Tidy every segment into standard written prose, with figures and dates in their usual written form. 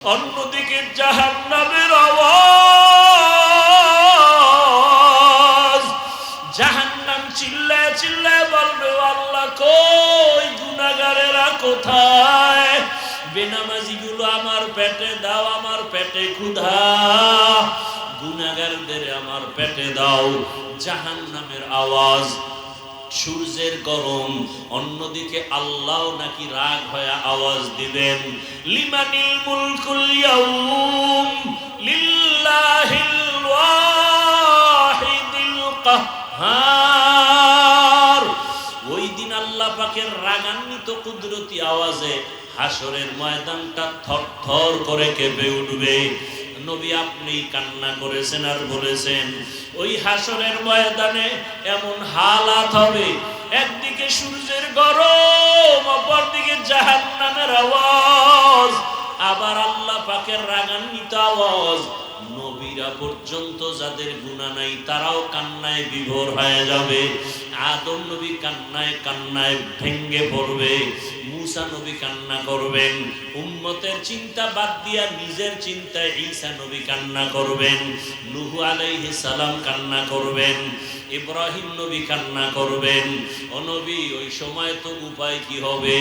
অন্যদিকে জাহান্নামের আওয়াজ, জাহান্নাম চিল্লায় চিল্লায় বলবে, আল্লাহ কই, গুনাহগারেরা কোথায়? বেনামাজিগুলো আমার পেটে দাও, আমার পেটে ক্ষুধা, গুনাহগারদের আমার পেটে দাও। জাহান্নামের আওয়াজ, সূর্যের গরম। অন্যদিকে আল্লাহ নাকি রাগ হয়ে আওয়াজ দিবেন, লিমানিল মুলকুল ইয়াউম লিল্লাহিল ওয়াহিদিল কাহ্হার। ওই দিন আল্লাহ পাকের রাগান্বিত কুদরতি আওয়াজে হাসরের ময়দানটা থরথর করে কেঁপে উঠবে। নবী আপনি কান্না করেছেন আর বলেছেন, ওই হাসরের ময়দানে এমন হালাত হবে, একদিকে সূর্যের গরম, অপরদিকে জাহান্নামের আওয়াজ, আবার আল্লাহ পাকের রাগান্বিত আওয়াজ। নবীরা পর্যন্ত যাদের গুনাহ নাই তারাও কান্নায় বিভোর হয়ে যাবে। আদম নবী কান্নায় কান্নায় ভেঙ্গে পড়বে, মুসা নবী কান্না করবেন, উম্মতের চিন্তা বাদ দিয়া নিজের চিন্তায় ঈসা নবী কান্না করবেন, নূহ আলাইহিস সালাম কান্না করবেন, ইব্রাহিম নবী কান্না করবেন। ও নবী, ওই সময় তো উপায় কি হবে?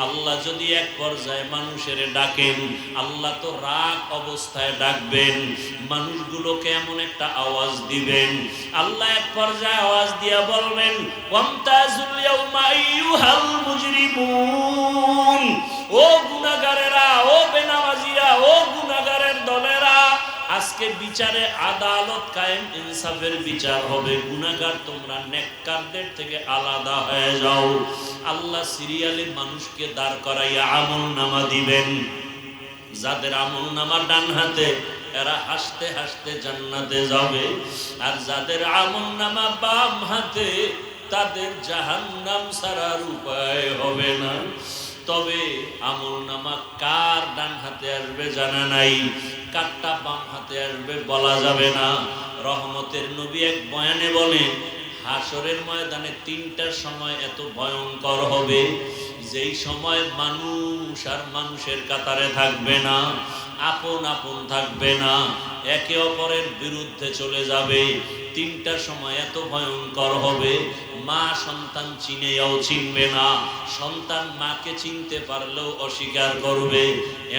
আল্লাহ যদি এক পর্যায়ে মানুষের ডাকেন, আল্লাহ তো রাগ অবস্থায় ডাকবেন, মানুষগুলোকে এমন একটা আওয়াজ দিবেন, আল্লাহ এক পর্যায়ে আওয়াজ দিয়া বলবেন, ওয়ামতাজুল ইয়াউমা আইয়ুহাল মুজরিমুন। ও গুনাহগারেরা, ও বেনামাজিরা, ও গুনাহগারের দলেরা, আজকে বিচারে আদালত কায়েম, ইনসাফের বিচার হবে। গুনাহগার তোমরা নেককারদের থেকে আলাদা হয়ে যাও। আল্লাহ সিরিয়ালে মানুষকে দাঁড় করাইয়া আমল নামা দিবেন। যাদের আমল নামা ডান হাতে, এরা হাসতে হাসতে জান্নাতে যাবে, আর যাদের আমল নামা বাম হাতে, তাদের জাহান্নাম ছাড়ার উপায় হবে না। তবে আমল নামা কার ডান হাতে আসবে জানা নাই, কারটা বাম হাতে আসবে বলা যাবে না। রহমতের নবী এক বয়ানে বলেন, হাসরের ময়দানে তিনটার সময় এত ভয়ঙ্কর হবে, যেই সময় মানুষ আর মানুষের কাতারে থাকবে না, আপন আপন থাকবে না, একে অপরের বিরুদ্ধে চলে যাবে। তিনটার সময় এত ভয়ঙ্কর হবে, মা সন্তান চিনেও চিনবে না, সন্তান মাকে চিনতে পারলেও অস্বীকার করবে।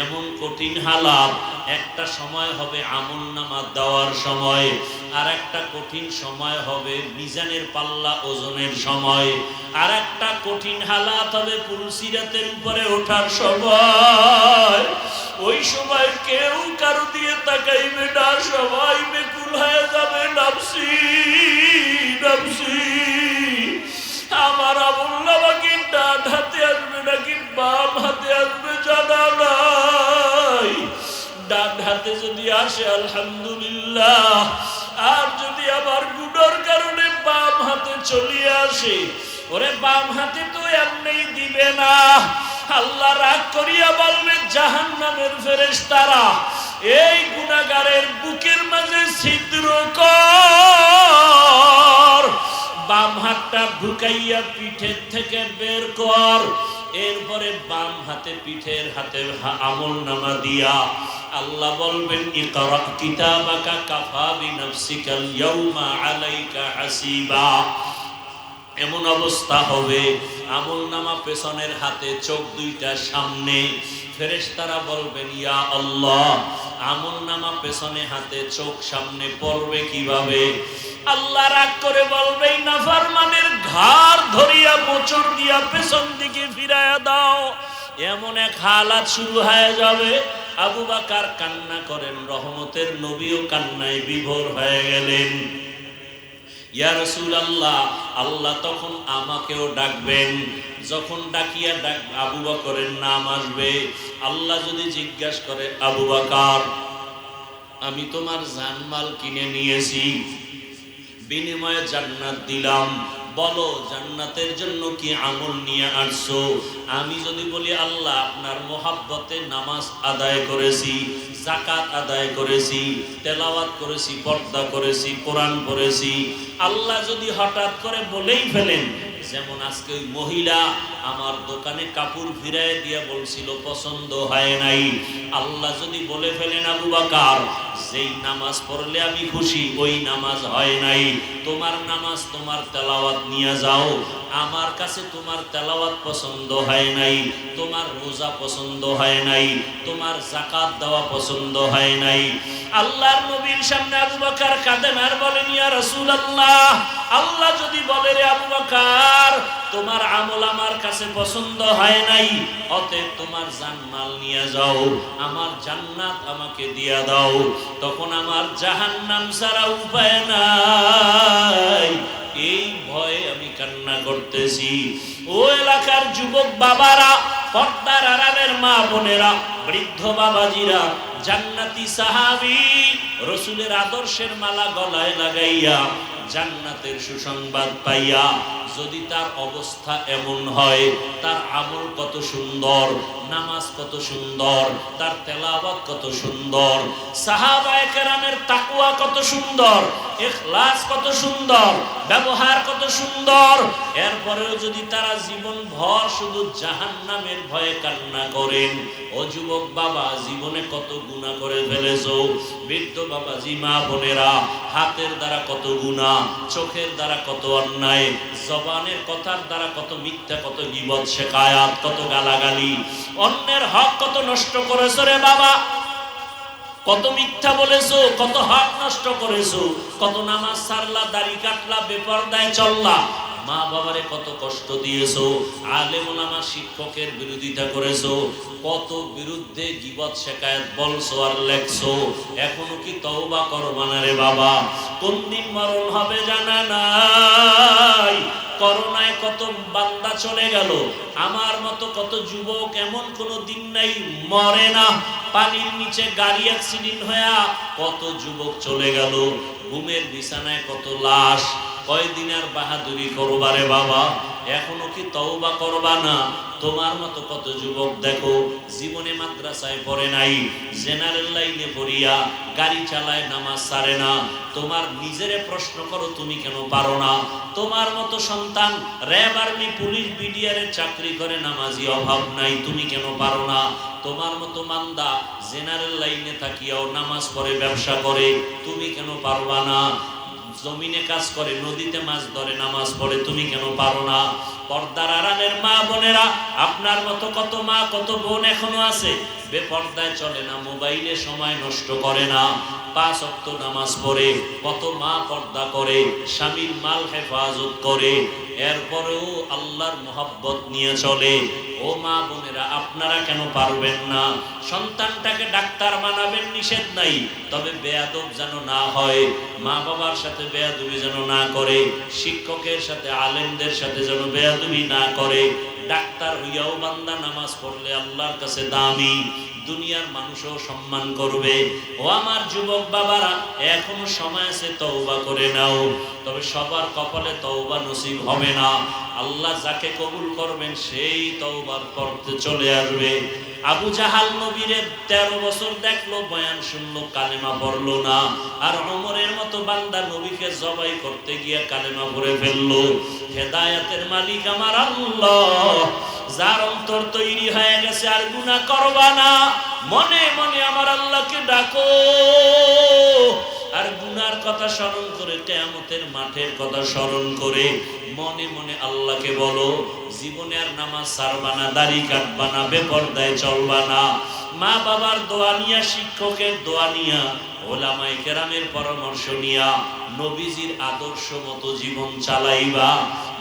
এমন কঠিন হালাত। একটা সময় হবে আমল নামা দেওয়ার সময়, আর একটা কঠিন সময় হবে মিজানের পাল্লা ওজনের সময়, আর একটা কঠিন হালাত হবে পুলসিরাতের উপরে ওঠার সময়। ওই সময় কেউ কারো দিয়ে তাকাইবে না, সবাই বেকুল হয়ে যাবে, নাফসি নাফসি। আমার আমল নামা কি ডান হাতে আসবে নাকি বাম হাতে আসবে জানা নাই। ডান হাতে যদি আসে আলহামদুলিল্লাহ, আর যদি আমার গুনার কারণে বাম হাতে চলে আসে, ওরে বাম হাতে তো এমনি দিবে না। আল্লাহ রাগ করিয়া বলবে, জাহান্নামের ফেরেশতারা, এই গুনাহগারের বুকের মাঝে ছিদ্র কর, বাম হাতটা ঢুকাইয়া পিঠের থেকে বের কর। এরপরে বাম হাতে পিঠের হাতে আমল নামা দিয়া আল্লাহ বলবেন, ইকরা কিতাবাকা কাফা বিনাফসিকাল ইয়াউমা আলাইকা হাসিবা। এমন অবস্থা হবে, আমল নামা পেছনের হাতে, চোখ দুইটা সামনে। ফেরেশতারা বলবেন, ইয়া আল্লাহ, আমল নামা পেছনে হাতে, চোখ সামনে, পড়বে কিভাবে? আল্লাহ রাগ করে বলবে, নাফরমানের ঘাড় ধরিয়া মোচড় দিয়া পেছন দিকে ফিরাইয়া দাও। এমন এক হালাত শুরু হয়ে যাবে। আবু বকর কান্না করেন, রহমতের নবীও কান্নায় বিভোর হয়ে গেলেন। ইয়া রাসূলুল্লাহ, আল্লাহ তখন আমাকেও ডাকবেন। যখন ডাকিয়া আবু বকরের নাম আসবে, আল্লাহ যদি জিজ্ঞাসা করে, আবু বকর, আমি তোমার জানমাল কিনে নিয়েছি, বিনিময়ে জান্নাত দিলাম, বলো জান্নাতের জন্য কি আমল নিয়ে আসছো? আমি যদি বলি, আল্লাহ আপনার মোহাব্বতে নামাজ আদায় করেছি, যাকাত আদায় করেছি, তেলাওয়াত করেছি, পর্দা করেছি, কোরআন পড়েছি, আল্লাহ যদি হঠাৎ করে বলেই ফেলেন যেমন আজকে ওই মহিলা আমার দোকানে কাপড় ফিরায় দিয়া বলছিল পছন্দ হয় নাই, আল্লাহ যদি বলে ফেলেন আবু বকর যেই নামাজ পড়লে আমি খুশি ওই নামাজ হয় নাই, তোমার নামাজ তোমার তেলাওয়াত নিয়ে যাও, আমার কাছে তোমার তেলাওয়াত পছন্দ হয় নাই, তোমার রোজা পছন্দ হয় নাই, তোমার যাকাত দেওয়া পছন্দ হয় নাই। আল্লাহর নবীর সামনে আবু বকর কাঁদেন আর বলেন ইয়া রাসূলুল্লাহ, আল্লাহ যদি বলে রে আবু বকর তোমার আমল আমার কাছে পছন্দ হয় নাই, অতএব তোমার জানমাল নিয়ে যাও, আমার জান্নাত আমাকে দিয়া দাও, তখন আমার জাহান্নাম ছাড়া উপায় নাই, এই ভয়ে আমি কান্না করতেছি। ও এলাকার যুবক বাবারা, পর্দার আড়ালের মা বোনেরা, বৃদ্ধ বাবাজিরা, জান্নাতি সাহাবী রাসূলের আদর্শের মালা গলায় লাগাইয়া জান্নাতের সুসংবাদ পাইয়া যদি তার অবস্থা এমন হয়, তার আমল কত সুন্দর, নামাজ কত সুন্দর, তার তেলাওয়াত কত সুন্দর, সাহাবায়ে কেরামের তাকওয়া কত সুন্দর, ইখলাস কত সুন্দর, ব্যবহার কত সুন্দর, এরপরেও যদি তারা জীবন ভর শুধু জাহান্নামের ভয়ে কান্না করেন, ও যুবক বাবা জীবনে কত গুনাহ করে ফেলেছো, বৃদ্ধ বাবাজি মা বোনেরা হাতের দ্বারা কত গুনাহ, চোখের দ্বারা কত অন্যায়, জবানের কথার দ্বারা কত মিথ্যা, কত গীবত শিকায়াত, কত গালাগালি, অন্যের হক কত নষ্ট করেছো রে বাবা, কত মিথ্যা বলেছো, কত হক নষ্ট করেছো, কত নামাজ ছাড়লা, দাড়ি কাটলা, বেপরদায় চললা, মা বাবারে কত কষ্ট দিয়েছো, আলেম ওলামা শিক্ষকের বিরোধিতা করেছো, কত বিরুদ্ধে গীবত শিকায়াত বলছো আর লেখছো, এখনো কি তওবা করবা না রে বাবা? কোন দিন মরণ হবে জানা নাই। করোনায় কত বান্দা চলে গেল, আমার মতো কত যুবক এমন কোনো দিন নাই মরে না, পানির নিচে গাড়ি অ্যাক্সিডেন্ট হয়ে কত যুবক চলে গেল, ঘুমের বিছানায় কত লাশ, কয়দিন আর বাহাদুরি করবারে বাবা? এখনো কি তওবা করবা না? তোমার মতো কত যুবক দেখো জীবনে মাদ্রাসায় পড়ে নাই, জেনারেল লাইনে পড়িয়া গাড়ি চালায়, নামাজ ছাড়ে না। তোমার নিজেরে প্রশ্ন করো তুমি কেন পারো না? তোমার মতো সন্তান র্যাব, আর্মি, পুলিশ, বিডিআরে চাকরি করে, নামাজি অভাব নাই, তুমি কেন পারো না? তোমার মতো মান্দা জেনারেল লাইনে থাকিয়াও নামাজ পড়ে, ব্যবসা করে, তুমি কেন পারবা না? জমিনে কাজ করে, নদীতে মাছ ধরে, নামাজ পড়ে, তুমি কেন পারো না? পর্দার আড়ালের মা বোনেরা, আপনার মতো কত মা কত বোন এখনো আছে বেপর্দায় চলে না, মোবাইলে সময় নষ্ট করে না, 5 ওয়াক্ত নামাজ পড়ে, কত মা পর্দা করে, স্বামীর মাল হেফাজত করে, এরপরেও আল্লাহর মহব্বত নিয়ে চলে। ও মা বোনেরা, আপনারা কেন পারবেন না? সন্তানটাকে ডাক্তার বানাবেন, নিষেধ নাই, তবে বেয়াদব যেন না হয়, মা বাবার সাথে বেয়াদবি যেন না করে, শিক্ষকের সাথে আলেমদের সাথে যেন বেয়াদবি না করে। ডাক্তার হইয়াও বান্দা নামাজ পড়লে আল্লাহর কাছে দামি, দুনিয়ার মানুষও সম্মান করবে। ও আমার যুবক বাবারা, এখনো সময় আছে, তওবা করে নাও। তবে সবার কপালে তওবা নসিব হবে না, আল্লাহ যাকে কবুল করবেন সেই তওবার করতে চলে আসবে। আবু জাহাল নবীরে 13 বছর দেখলো, বয়ান শুনলো, কালেমা পড়লো না, আর ওমরের মতো বান্দা নবীকে জবাই করতে গিয়ে কালেমা পড়ে ফেললো। হেদায়েতের মালিক আমার আল্লাহ, যার অন্তর তৈরি হয়ে গেছে আর গুনাহ করবা না, মনে মনে আমার আল্লাহকে ডাকো, আর গুনার কথা স্মরণ করে, কিয়ামতের মাঠের কথা স্মরণ করে মনে মনে আল্লাহকে বলো, জীবনে আর নামাজ ছাড়বা না, দাড়ি কাটবা না, বেপরদায় চলবা না, মা বাবার দোয়া নিয়া, শিক্ষকের দোয়া নিয়া, ওলামায়ে কেরামের পরামর্শ নিয়া নবীজির আদর্শ মতো জীবন চালাইবা।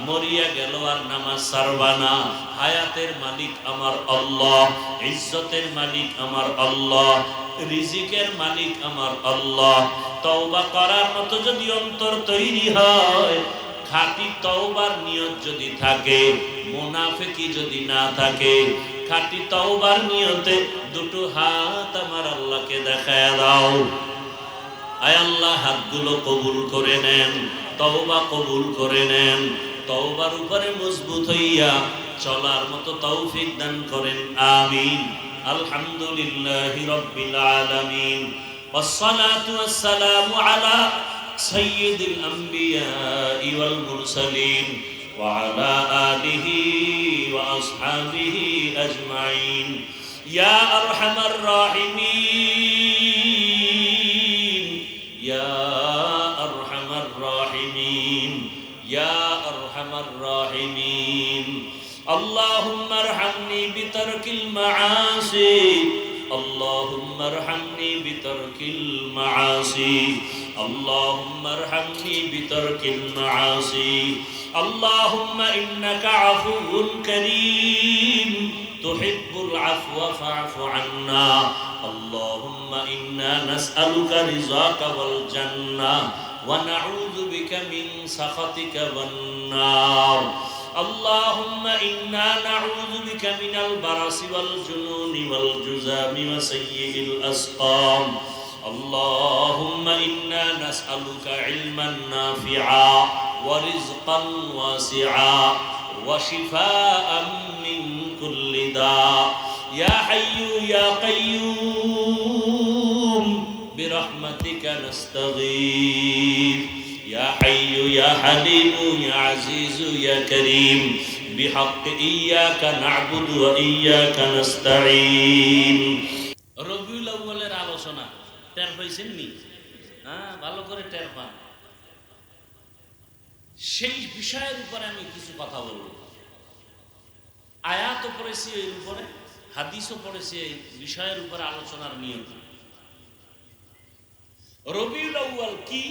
মরিয়া গেল আর নামাজ ছাড়বা না। হায়াতের মালিক আমার আল্লাহ, ইজ্জতের মালিক আমার আল্লাহ, রিজিকের মালিক আমার আল্লাহ। তওবা করার মতো যদি অন্তর তৈরি হয়, খাঁটি তওবার নিয়ত যদি থাকে, মুনাফিকি যদি না থাকে, খাঁটি তওবার নিয়তে দুটো হাত আমার আল্লাহকে দেখায় দাও। আয় আল্লাহ, হাতগুলো কবুল করে নেন, তওবা কবুল করে নেন, তওবার উপরে মজবুত হইয়া চলার মতো তৌফিক দান করেন, আমিন। আলহামদুলিল্লাহি রাব্বিল আলামিন, ওয়াসসালাতু ওয়াসসালামু আলা সাইয়্যিদিল আম্বিয়াই ওয়াল মুরসালিন وعلى آله وأصحابه أجمعين يا أرحم الراحمين يا أرحم الراحمين يا أرحم الراحمين اللهم ارحمني بترك المعاصي اللهم ارحمني بترك المعاصي اللهم ارحمني بترك المعاصي اللهم إنك عفو كريم تحب العفو فاعف عنا اللهم إنا نسألك رضاك والجنة ونعوذ بك من سخطك والنار اللهم إنا نعوذ بك من البرص والجنون والجذام وسيء الأسقام اللهم إنا نسألك علما نافعا ورزقا واسعا وشفاء من كل داء يا حي يا قيوم برحمتك نستغيث يا حي يا حليم يا عزيز يا كريم بحق إياك نعبد وإياك نستعين রবিউল আউয়ালের আলোচনা টের পাইছেন নি? ভালো করে টের পান। সেই বিষয়ের উপরে আমি কিছু কথা বলবো। আয়াতও পড়েছি এর উপরে, হাদিসও পড়েছি এই বিষয়ের উপরে আলোচনার নিয়ম। রবিউল আউয়াল কি,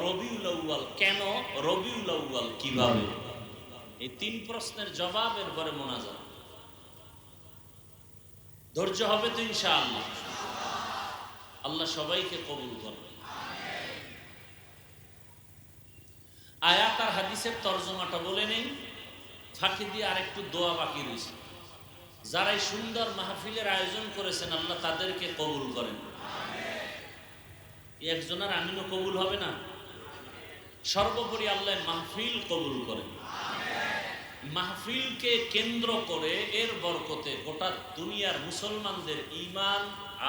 রবিউল আউয়াল কেন, রবিউল আউয়াল কিভাবে, এই তিন প্রশ্নের জবাব এরপরে মোনাজাত। ধৈর্য হবে তো ইনশাআল্লাহ। আল্লাহ সবাইকে কবুল করবে। আয়াত আর হাদিসের তরজমাটা বলে নেই, ফাঁকি দিয়ে আরেকটু দোয়া বাকি রয়েছে। যারা এই সুন্দর মাহফিলের আয়োজন করেছেন আল্লাহ তাদেরকে কবুল করেন। একজনের আমিনও কবুল হবে না? সর্বোপরি আল্লাহ মাহফিল কবুল করেন। মাহফিলকে কেন্দ্র করে এর বরকতে গোটা দুনিয়ার মুসলমানদের ঈমান,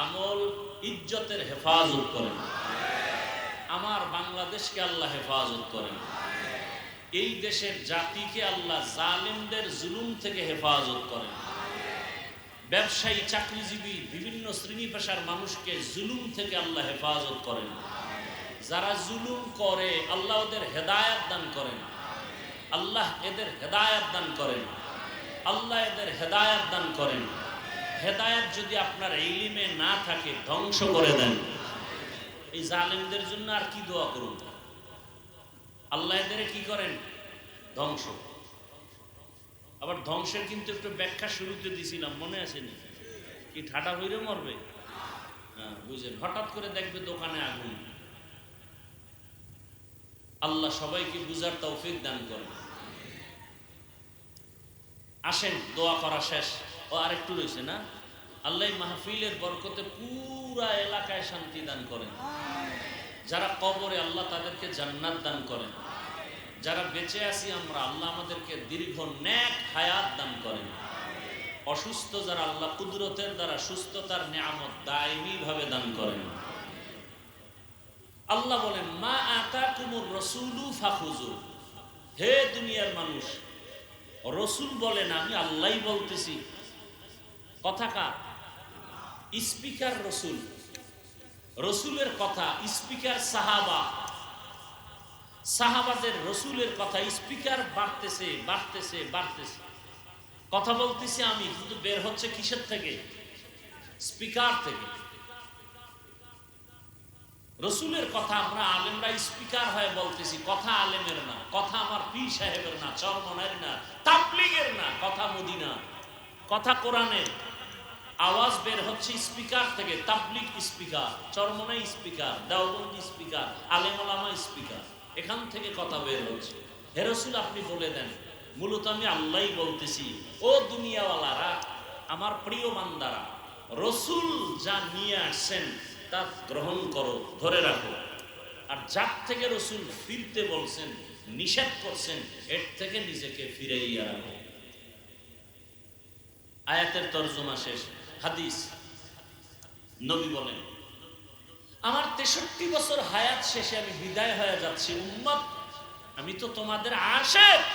আমল, ইজ্জতের হেফাজত করেন। আমার বাংলাদেশকে আল্লাহ হেফাজত করেন। এই দেশের জাতিকে আল্লাহ জালিমদের জুলুম থেকে হেফাজত করেন। ব্যবসায়ী, চাকরিজীবী, বিভিন্ন শ্রেণী পেশার মানুষকে জুলুম থেকে আল্লাহ হেফাজত করেন। যারা জুলুম করে আল্লাহ ওদের হেদায়েত দান করেন। আল্লাহ এদের হেদায়েত দান করেন। আল্লাহ এদের হেদায়েত দান করেন। হেদায়েত যদি আপনার ইলমে না থাকে ধ্বংস করে দেন। এই জালিমদের জন্য আর কি দোয়া করুন? আল্লাহ এদের কি করেন? ধ্বংস। আবার ধ্বংসের কিন্তু একটু ব্যাখ্যা শুরুতে দিছিলাম, মনে আসেনি? কি ঠাটা হইরে মরবে? হ্যাঁ বুঝলেন। হঠাৎ করে দেখবে দোকানে আগুন। আল্লাহ সবাইকে বুঝার তৌফিক দান করেন। আসেন, দোয়া করা শেষ। ও আরেকটু রয়েছে না? আল্লাহ মাহফিলের বরকতে পুরা এলাকায় শান্তি দান করেন। যারা কবরে আল্লাহ তাদেরকে জান্নাত দান করেন। যারা বেঁচে আছি আমরা আল্লাহ আমাদেরকে দীর্ঘ নেক হায়াত দান করেন। অসুস্থ যারা আল্লাহ কুদরতের দ্বারা সুস্থতার নিয়ামত দায়মি ভাবে দান করেন। আল্লাহ বলেন মা আতাকুমুর রাসূলু ফাখুযু। হে দুনিয়ার মানুষ, রসুল বলেন, আমি আল্লাহই বলতেছি। কথা কার? স্পিকার রসুল। রসুলের কথা স্পিকার সাহাবা। সাহাবাদের রসুলের কথা স্পিকার বাড়তেছে বাড়তেছে বাড়তেছে। কথা বলতেছি আমি, কিন্তু বের হচ্ছে কিসের থেকে? স্পিকার থেকে। রসুলের কথা আমরা আলেমরা স্পিকার হয়ে বলতেছি। কথা আলেমের না, কথা আমার পীর সাহেবের না, চরমনের না, তাবলীগের না, কথা মদিনা, কথা কোরআনের। আওয়াজ বের হচ্ছে স্পিকার থেকে। তাবলীগ speaker, Charmonai speaker, Deobandi speaker, আলেম ওলামা স্পিকার। এখান থেকে কথা বের হচ্ছে। হে রসুল আপনি বলে দেন, মূলত আমি আল্লাহই বলতেছি। ও দুনিয়াওয়ালারা, আমার প্রিয় বান্দারা, রসুল যা নিয়ে আসছেন তা গ্রহণ করো, ধরে রাখো। আর যার থেকে রসুল ফিরতে বলছেন, নিষেধ করছেন, এর থেকে নিজেকে ফিরাইয়া রাখো। আয়াতের তরজমা শেষ। হাদিস, নবী বলেন, আমার 63 বছর হায়াত শেষে আমি বিদায় হয়ে যাচ্ছি। উম্মত, আমি তো তোমাদের আশিক,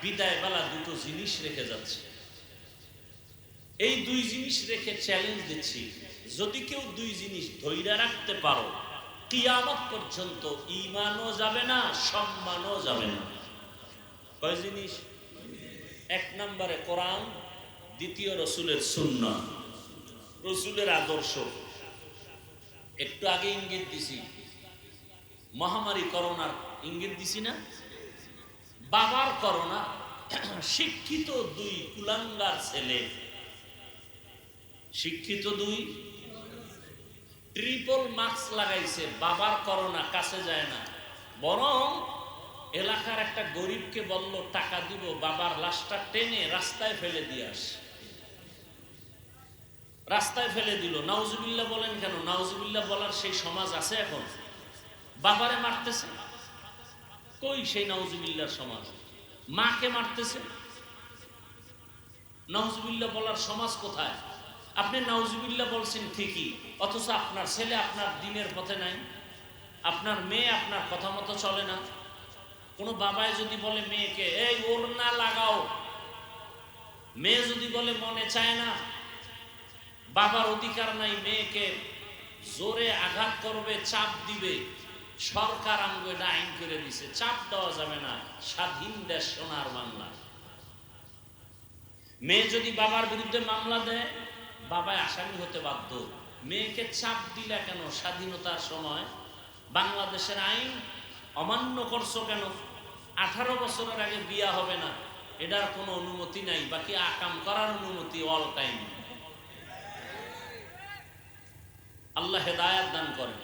বিদায় বেলা দুটো জিনিস রেখে যাচ্ছে। এই দুই জিনিস রেখে চ্যালেঞ্জ দিচ্ছি, যদি কেউ দুই জিনিস ধৈর্য রাখতে পারো, কিয়ামত পর্যন্ত ঈমানও যাবে না, সম্মানও যাবে না। কয় জিনিস? এক নম্বরে কোরআন, দ্বিতীয় রসুলের সুন্নাহ, রসুলের আদর্শ। একটু আগে ইঙ্গিত দিছি, মহামারী করোনার ইঙ্গিত দিছি না? বাবার করোনা, শিক্ষিত দুই কুলাঙ্গার ছেলে, শিক্ষিত দুই, ট্রিপল মাস্ক লাগাইছে, বাবার করোনা কাছে যায় না, বরং এলাকার একটা গরিবকে বলল টাকা দিব, বাবার লাশটা টেনে রাস্তায় ফেলে দিয়ে আস। রাস্তায় ফেলে দিল। নাউজুবিল্লাহ বলেন কেন? নাউজুবিল্লাহ বলার সেই সমাজ আছে এখন? বাবারে মারতেছে, কই সেই নাউজুবিল্লাহর সমাজ? মাকে মারতেছে, নাউজুবিল্লাহ বলার সমাজ কোথায়? আপনি নাউজুবিল্লাহ বলছেন ঠিকই, অথচ আপনার ছেলে আপনার দ্বীনের পথে নাই, আপনার মেয়ে আপনার কথা মতো চলে না। কোনো বাবায় যদি বলে মেয়েকে এই ওড়না লাগাও, মেয়ে যদি বলে মনে চায় না, বাবার অধিকার নাই মেয়েকে জোরে আঘাত করবে, চাপ দিবে। সরকার আমগো এটা আইন করে দিছে, চাপ দেওয়া যাবে না, স্বাধীন দেশ সোনার বাংলা। মেয়ে যদি বাবার বিরুদ্ধে মামলা দেয়, বাবায় আসামি হতে বাধ্য। মেয়েকে চাপ দিলা কেন? স্বাধীনতার সময় বাংলাদেশের আইন অমান্য করছো কেন? 18 বছরের আগে বিয়া হবে না, এটার কোনো অনুমতি নাই, বাকি আকাম করার অনুমতি অল টাইম। আল্লাহ হেদায়াত দান করেন।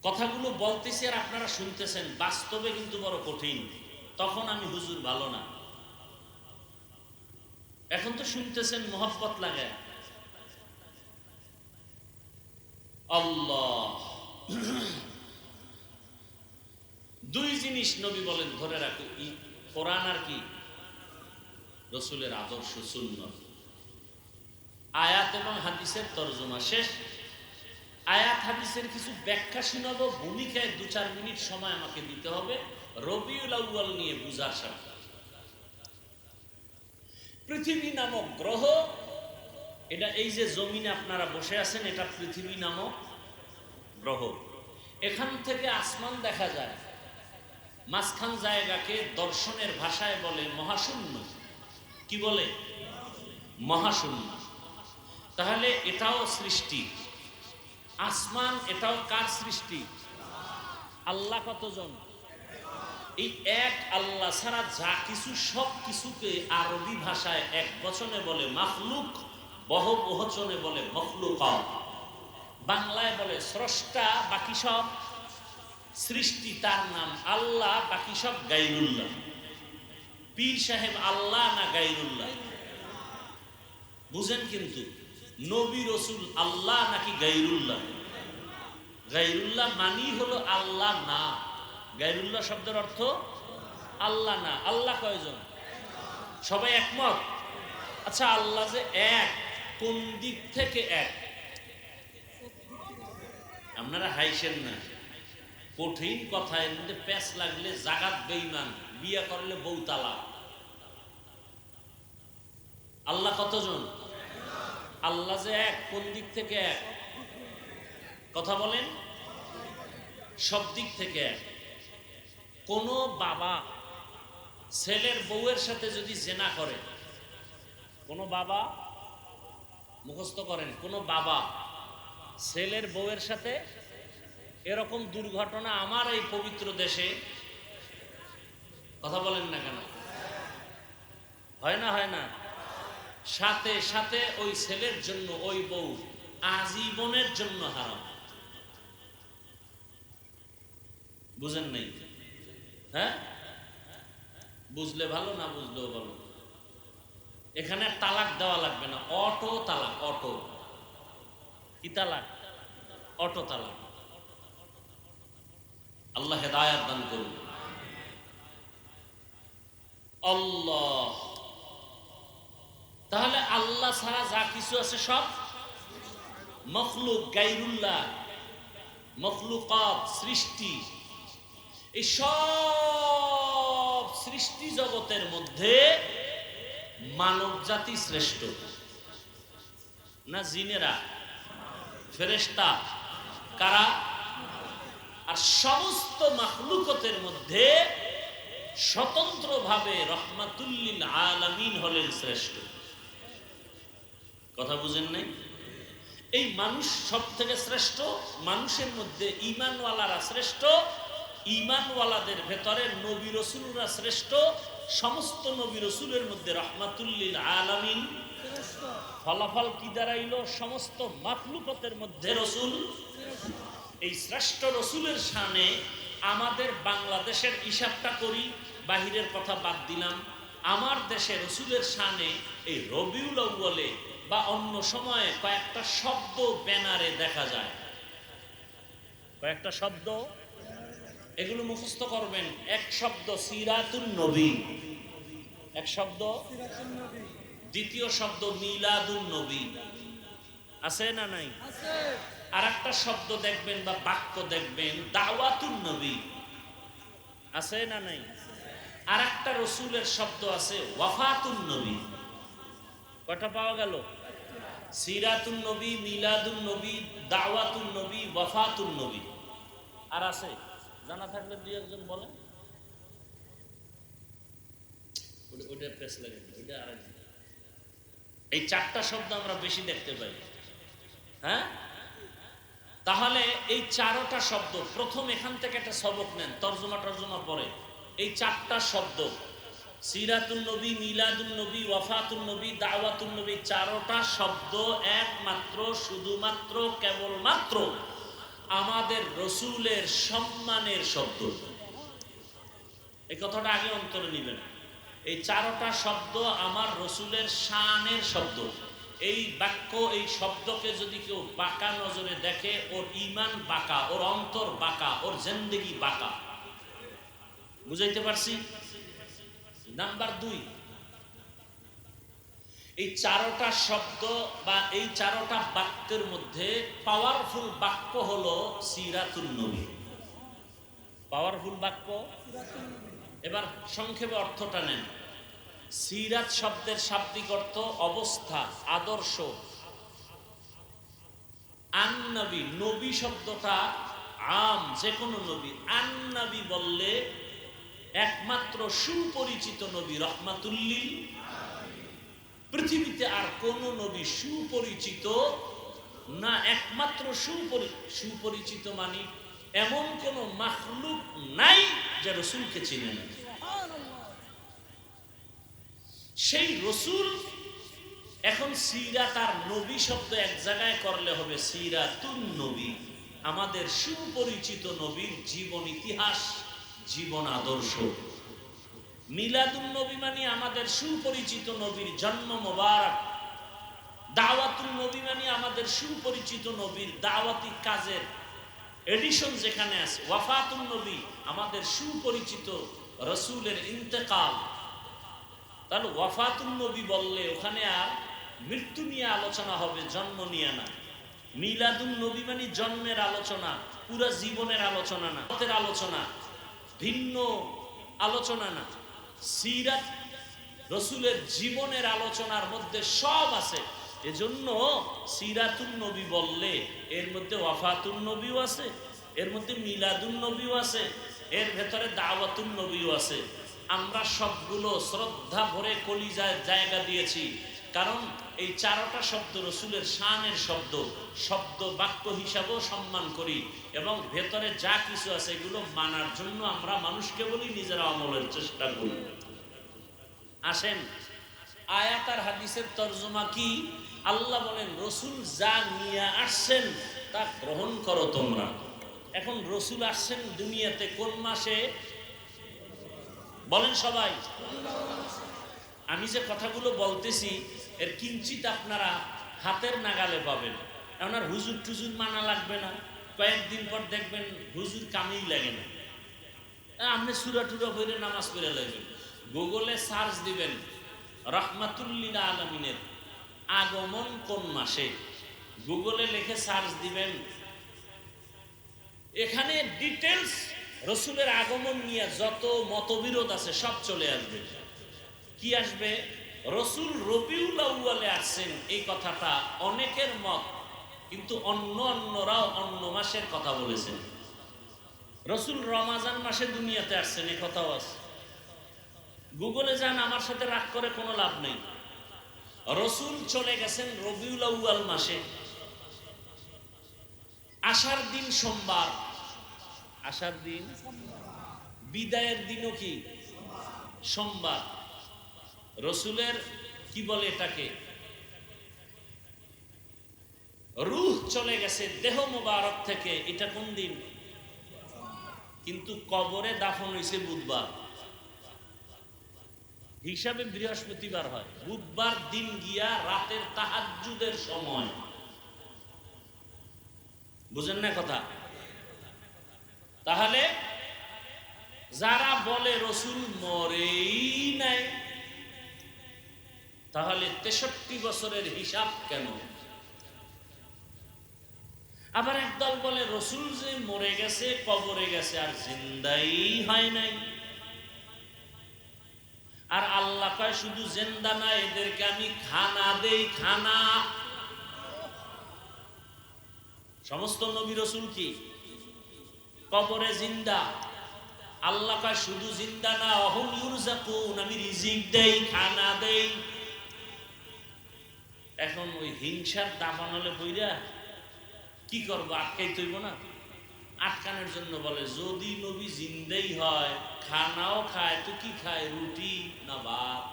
কথাগুলো বলতেছি আর আপনারা শুনতেছেন, বাস্তবে কিন্তু বড় কঠিন। তখন আমি হুজুর ভালো না, এখন তো শুনতেছেন মোহব্বত লাগে। আল্লাহ দুই জিনিস নবী বলেন ধরে রাখো, কোরআন আর কি? রসুলের আদর্শ, সুন্নাহ। আয়াত এবং হাদিসের তরজমা শেষ। আয়াত হাদিসের কিছু ব্যাখ্যা শোনাবো, ভূমিকায় 2-4 মিনিট সময় আমাকে দিতে হবে, রবিউল আউয়াল নিয়ে বুঝার সাথে। পৃথিবী নামক গ্রহ, এটা এই যে জমিনে আপনারা বসে আছেন, এটা পৃথিবী নামক গ্রহ। এখান থেকে আসমান দেখা যায়, মাঝখান জায়গাকে দর্শনের ভাষায় বলে মহাশূন্য। কি বলে? মহাশূন্য। তাহলে এটাও সৃষ্টি, আসমান এটাও কার সৃষ্টি? আল্লাহ কতজন? এই এক আল্লাহ ছাড়া যা কিছু, সব কিছুকে আরবি ভাষায় এক বচনে বলে মাখলুক, বহু বহুবচনে বলে মখলুকাত। বাংলায় বলে স্রষ্টা, বাকি সব সৃষ্টি। তার নাম আল্লাহ, বাকি সব গায়রুল্লাহ। পীর সাহেব আল্লাহ না গায়রুল্লাহ? বুঝেন কিন্তু, নবী রসুল আল্লাহ নাকি গায়রুল্লাহ? গায়রুল্লাহ মানি হলো আল্লাহ না। গায়রুল্লাহ শব্দের অর্থ আল্লাহ না। আল্লাহ কয়জন? সবাই একমত? আচ্ছা, আল্লাহ যে এক, কোন দিক থেকে এক? আপনারা হাইছেন না, কঠিন কথা, এর মধ্যে প্যাঁচ লাগলে জাগাত বেঈমান, বিয়া করলে বউ তালাক। আল্লাহ কতজন? আল্লাহ যে এক, কোন দিক থেকে এক? কথা বলেন। সব দিক থেকে এক। কোন বাবা ছেলের বউয়ের সাথে যদি জেনা করে, কোন বাবা, মুখস্থ করেন, কোন বাবা ছেলের বউয়ের সাথে, এরকম দুর্ঘটনা আমার এই পবিত্র দেশে, কথা বলেন না কেন, হয় না? হয় না? সাথে সাথে ওই ছেলের জন্য ওই বউ আজীবনের জন্য হারাম। বুঝেন নাই? হ্যাঁ, বুঝলে ভালো, না বুঝলেও ভালো। এখানে তালাক দেওয়া লাগবে না, অটো তালাক। অটো কি তালাক? অটো তালাক। আল্লাহ হেদায়াত দান করুন। আল্লাহ, তাহলে আল্লাহ ছাড়া যা কিছু আছে সব মখলুক, গায়রুল্লাহ, মখলুকাত, সৃষ্টি। এই সব সৃষ্টি জগতের মধ্যে মানব জাতি শ্রেষ্ঠ না জিনেরা, ফেরেশতা, কারা? আর সমস্ত মাখলুকতের মধ্যে স্বতন্ত্রভাবে রহমাতুল লিল আলামিন হলেন শ্রেষ্ঠ। কথা বুঝেন নাই? এই মানুষ সব থেকে শ্রেষ্ঠ, মানুষের মধ্যে ঈমানওয়ালারা শ্রেষ্ঠ, ঈমানওয়ালাদের ভেতরে নবী রাসূলরা শ্রেষ্ঠ, সমস্ত নবী রাসূলের মধ্যে রহমাতুল লিল আলামিন শ্রেষ্ঠ। ফলাফল কি দাঁড়াইলো? সমস্ত মাখলুকতের মধ্যে রাসূল। এই শ্রেষ্ঠ রাসূলের শানে আমাদের বাংলাদেশের হিসাবটা করি, বাহিরের কথা বাদ দিলাম, আমার দেশে রাসূলের শানে এই রবিউল আউয়ালে বা অন্য সময়ে কয়েকটা শব্দ ব্যানারে দেখা যায়। কয়েকটা শব্দ, এগুলো মুখস্থ করবেন। এক শব্দ সিরাতুন নবী, এক শব্দ, দ্বিতীয় শব্দ মিলাদুন নবী, আছে না নাই? আর একটা শব্দ দেখবেন বা বাক্য দেখবেন দাওয়াতুন নবী, আছে না নাই? আর একটা রসুলের শব্দ আছে ওয়াফাতুন নবী। কয়টা পাওয়া গেল? সিরাতুন নবী, মিলাদুন নবী, দাওয়াতুন নবী, ওয়াফাতুন নবী। আর আছে? জানা থাকলে দুই একজন বলেন। ওটা প্রেস লাগে, ওটা আর এই চারটা শব্দ আমরা বেশি দেখতে পাই। হ্যাঁ, তাহলে এই চারটা শব্দ প্রথম এখান থেকে একটা সবক নেন, তর্জমা পরে। এই চারটা শব্দ সিরাতুন নবী, মিলাদুন নবী, ওয়াফাতুন নবী, দাওয়াতুন নবী, চারটা শব্দ একমাত্র শুধুমাত্র কেবলমাত্র আমাদের রসুলের সম্মানের শব্দ। এই কথাটা আগে অন্তরে নেবেন। এই চারটা শব্দ আমার রসুলের শানের শব্দ। এই বাক্য, এই শব্দকে যদি কেউ বাঁকা নজরে দেখে, ওর ঈমান বাঁকা, ওর অন্তর বাঁকা, ওর জিন্দেগি বাঁকা। বুঝাইতে পারছি? নাম্বার 2, এই চারটা শব্দ বা এই চারটা বাক্যের মধ্যে পাওয়ারফুল বাক্য হলো সিরাতুন নবী। পাওয়ারফুল বাক্য। এবার সংক্ষেপে অর্থটা নেন। সিরাত শব্দের শাব্দিক অর্থ অবস্থা, আদর্শ। আন-নবী, নবী শব্দটা আম, যে কোনো নবী। আন-নবী বললে একমাত্র সুপরিচিত নবী রহমাতুল লিল। পৃথিবীতে আর কোন নবী সুপরিচিত না, একমাত্র সুপরিচিত মানে এমন কোন মাখলুক নাই যে রসুলকে চিনে না। সেই রসুল এখন সিরাত আর নবী শব্দ এক জায়গায় করলে হবে সিরাতুন নবী। আমাদের সুপরিচিত নবীর জীবন ইতিহাস, জীবন আদর্শ। মিলাদুন নবী মানে আমাদের সুপরিচিত নবীর জন্ম মোবারক। দাওয়াতুল নবী মানে আমাদের সুপরিচিত নবীর দাওয়াতি কাজের এডিশন যেখানে আছে। ওয়াফাতুন নবী আমাদের সুপরিচিত রসুলের ইন্তেকাল। তাহলে ওয়াফাতুন নবী বললে ওখানে আর মৃত্যু নিয়ে আলোচনা হবে, জন্ম নিয়ে না। মিলাদুন নবী মানে জন্মের আলোচনা, পুরো জীবনের আলোচনা না, আলোচনা ভিন্ন আলোচনা না। সিরাত রসুলের জীবনের আলোচনার মধ্যে সব আছে। এজন্য সিরাতুন নবী বললে এর মধ্যে ওয়াফাতুন নবীও আছে, এর মধ্যে মিলাদুন নবীও আছে, এর ভেতরে দাওয়াতুন নবীও আছে। আমরা সবগুলো শ্রদ্ধা ভরে কলিজায় জায়গা দিয়েছি, কারণ এই চারটা শব্দ রসুলের শানের শব্দ, শব্দ বাক্য হিসাবেও সম্মান করি, এবং ভেতরে যা কিছু আছে এগুলো মানার জন্য আমরা মানুষকে বলি, নিজেরা আমলের চেষ্টা করি। আসেন, আয়াত আর হাদিসের তর্জমা কি? আল্লাহ বলেন রসুল যা নিয়ে আসছেন তা গ্রহণ করো তোমরা। এখন রসুল আসছেন দুনিয়াতে কোন মাসে বলেন সবাই? আমি যে কথাগুলো বলতেছি এর কিঞ্চিত আপনারা হাতের নাগালে পাবেন। এখন আর হুজুর টুজুর মানা লাগবে না, কয়েকদিন পর দেখবেন হুজুর কামেই লাগে না। আপনি সুরা টুরা বইলে নামাজ পড়ে লাগবেন। গুগলে সার্চ দিবেন রহমাতুল লিল আলামিনের আগমন কোন মাসে, গুগলে লিখে সার্চ দিবেন, এখানে ডিটেলস রসুলের আগমন নিয়ে যত মতবিরোধ আছে সব চলে আসবে। কি আসবে? রসুল রবিউল আউয়ালে আসছেন এই কথাটা অনেকের মত, কিন্তু অন্যরাও অন্য মাসের কথা বলেছেন। রসুল রমাজান মাসে দুনিয়াতে আসছেন এই কথাও আছে। গুগলে যান, আমার সাথে রাগ করে কোনো লাভ নেই। রসুল চলে গেছেন রবিউল আউয়াল মাসে, আসার দিন সোমবার, আসার দিন বিদায়ের দিনও কি সোমবার। রসুলের কি বলে এটাকে, রূহ চলে গেছে দেহ মোবারক থেকে, এটা কোন দিন? কিন্তু কবরে দাফন হয়েছে বুধবার, হিসাবে বৃহস্পতিবার হয়। বুধবার দিন গিয়া রাতের তাহাজ্জুদের সময়, বুঝেন না কথা? তাহলে যারা বলে রসুল মরেই নাই, তাহলে 63 বছরের হিসাব কেন? আবার একদল বলে রসুল যে মরে গেছে, কবরে গেছে, আর জিন্দাই হয় নাই। আর আল্লাহ কয় শুধু জিন্দা না, এদেরকে আমি খানা দেই, খানা। সমস্ত নবী রসুল কি কবরে জিন্দা? আল্লাহ কয় শুধু জিন্দা না, অহুম ইউরজাকুন, আমি রিজিক দেই, খানা দেই। এখন ওই হিংসার দাবানলে বইরা কি করবো? আটকাই তৈব না? আটকানোর জন্য বলে যদি নবী জিন্দেই হয়, খানাও খায়, তো কি খায়? রুটি না ভাত?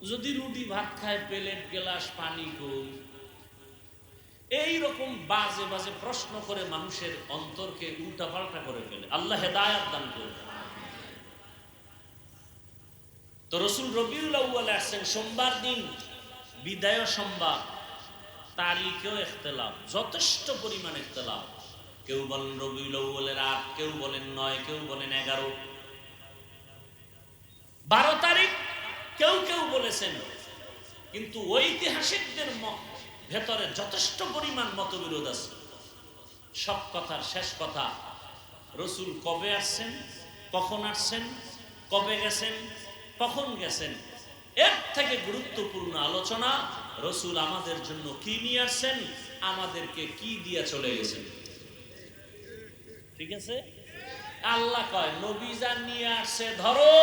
যদি রুটি ভাত খায়, প্লেট গ্লাস পানি কই? এইরকম বাজে বাজে প্রশ্ন করে মানুষের অন্তরকে উল্টা পাল্টা করে ফেলে। আল্লাহ হেদায়াত দান করে। তো রসুল রবিউল আউয়ালে আসছেন সোমবার দিন, বিদায় সোমবার। তারিখেও ইখতিলাফ, যথেষ্ট পরিমাণ ইখতিলাফ। কেউ বলেন রবিউল আউয়ালের 8, কেউ বলেন 9, কেউ বলেন 11, 12 তারিখ কেউ কেউ বলেছেন। কিন্তু ঐতিহাসিকদের ভেতরে যথেষ্ট পরিমাণ মতবিরোধ আছে। সব কথার শেষ কথা, রসুল কবে আসছেন, কখন আসছেন, কবে গেছেন, কখন গেছেন, এর থেকে গুরুত্বপূর্ণ আলোচনা রসুল আমাদের জন্য কি নিয়ে আসছেন, আমাদেরকে কি দিয়ে চলে গেছেন। ঠিক আছে? আল্লাহ কয় নবী যা নিয়ে আসছে ধরো,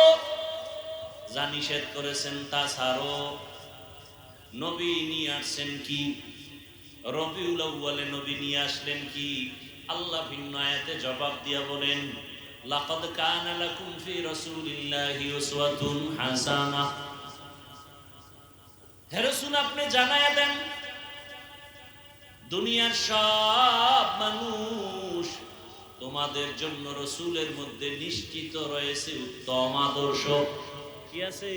যা নিষেধ করেছেন তা ছাড়ো। নবী নিয়ে আসছেন কি? রবিউল আউয়ালে নবী নিয়ে আসলেন কি? আল্লাহ ভিন্ন আয়াতে জবাব দিয়া বলেন, লাকাদ কানা লাকুম ফি রাসূলিল্লাহি উসওয়াতুন হাসানাহ। হে রাসূল, আপনি জানায়া দেন দুনিয়ার সব মানুষ, তোমাদের জন্য রসুলের মধ্যে নিশ্চিত রয়েছে উত্তম আদর্শ। কি আছে?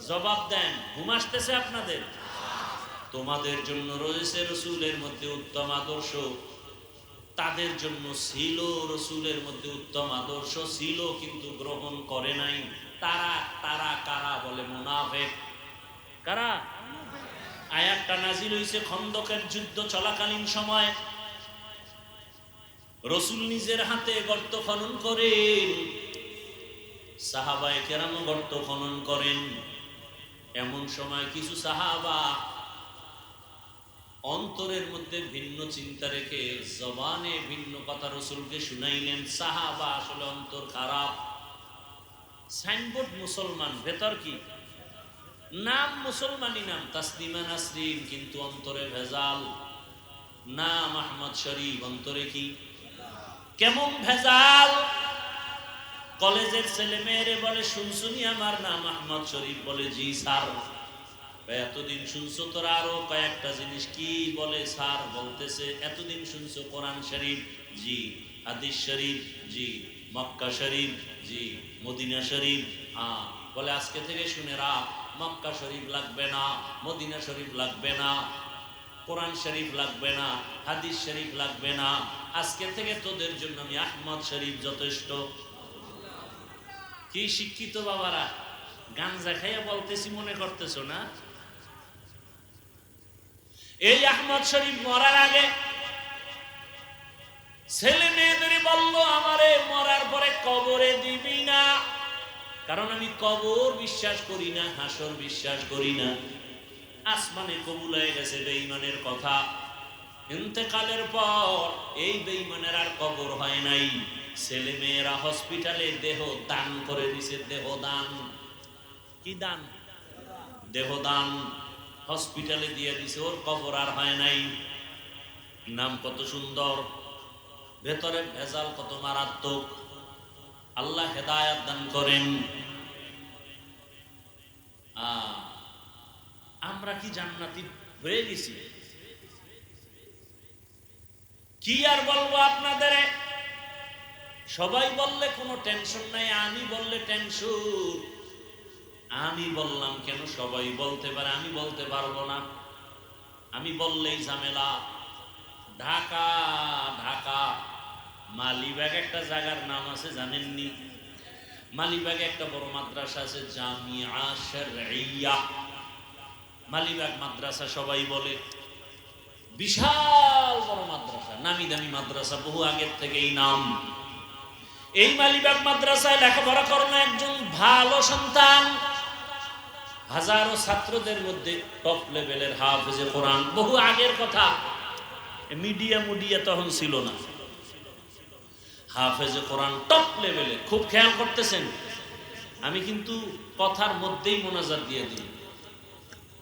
জবাব দেন, ঘুম আসতেছে আপনাদের? তোমাদের জন্য রয়েছে রসুলের মধ্যে উত্তম আদর্শ। তাদের জন্য ছিল রসুলের মধ্যে উত্তম আদর্শ ছিল, কিন্তু গ্রহণ করে নাই। তারা তারা কারা? বলে মুনাফিক। কারা? আয়াতটা নাজিল হইছে খন্দকের যুদ্ধ চলাকালীন সময়। রসুল নিজের হাতে গর্ত খনন করেন, সাহাবায়ে কেরাম গর্ত খনন করেন। এমন সময় কিছু সাহাবা অন্তরের মধ্যে ভিন্ন চিন্তা রেখে জবানে ভিন্ন কথা রসুলকে শুনাইলেন। সাহাবা আসলে অন্তর খারাপ। সাইনবোর্ড মুসলমান, ভেতর কি? নাম মুসলমানি নাম, তাসলিমা নাসরিন, কিন্তু অন্তরে ভেজাল। নাম আহমদ শরীফ, অন্তরে কি? কেমন ভেজাল! কলেজের ছেলে মেয়েরে বলে শুনছুনি আমার নাম আহমদ শরীফ, বলে জি স্যার। এতদিন শুনছো তোরা আরো কয়েকটা জিনিস? কি বলে স্যার? বলতেছে এতদিন শুনছো কোরআন শরীফ, জি। হাদিস শরীফ, জি। মক্কা শরীফ, জি। মদিনা শরীফ, হ্যাঁ। বলে আজকে থেকে শুনে রাখ, মক্কা শরীফ লাগবে না, মদিনা শরীফ লাগবে না, কোরআন শরীফ লাগবে না, হাদিস শরীফ লাগবে না। আজকে থেকে তোদের জন্য আমি আহমদ শরীফ যথেষ্ট। কি শিক্ষিত বাবারা! গাঞ্জা খাইয়া বলতেছি মনে করতেছো না? এই আহমদ শরীফ মরার আগে ছেলে মেয়েদের বলল আমারে মরার পরে কবরে দিবি না, কারণ আমি কবর বিশ্বাস করি না, হাসর বিশ্বাস করি না। আসমানে কবুল হয়ে গেছে বেঈমানের কথা, ইন্তেকালের পর এই বেঈমানের আর কবর হয় নাই। ছেলে মেয়েরা হসপিটালে দেহ দান করে দিছে, দেহ দান। কি দান? দেহ দান হসপিটালে দিয়ে দিছে, ওর কবর আর হয় নাই। নাম কত সুন্দর, ভেতরে ভেজাল কত মারাত্মক। আল্লাহ হেদায়েত দান করেন। আমরা কি জান্নাতি হয়ে গেছি? কি আর বলবো আপনাদের, সবাই বললে কোনো টেনশন নাই, আমি বললে টেনশন। আমি বললাম কেন? সবাই বলতে পারে, আমি বলতে পারবো না। আমি বললেই ঝামেলা। ঢাকা ঢাকা মালিবাগ একটা জায়গার নাম আছে, জানেননি? মালিবাগে একটা বড় মাদ্রাসা আছে, জামিয়া শরঈয়া মালিবাগ মাদ্রাসা। সবাই বলে বিশাল বড় মাদ্রাসা, নামি দামি মাদ্রাসা, বহু আগের থেকে এই নাম। এই মালিবাগ মাদ্রাসায় লেখাপড়া করেন একজন ভালো সন্তান, হাজারো ছাত্রদের মধ্যে টপ লেভেলের হাফেজে কোরআন। বহু আগের কথা, মিডিয়া তখন ছিল না। হাফেজে কোরআন টপ লেভেলে, খুব খেয়াল করতেছেন। আমি কিন্তু কথার মধ্যেই মোনাজাত দিয়ে দিই,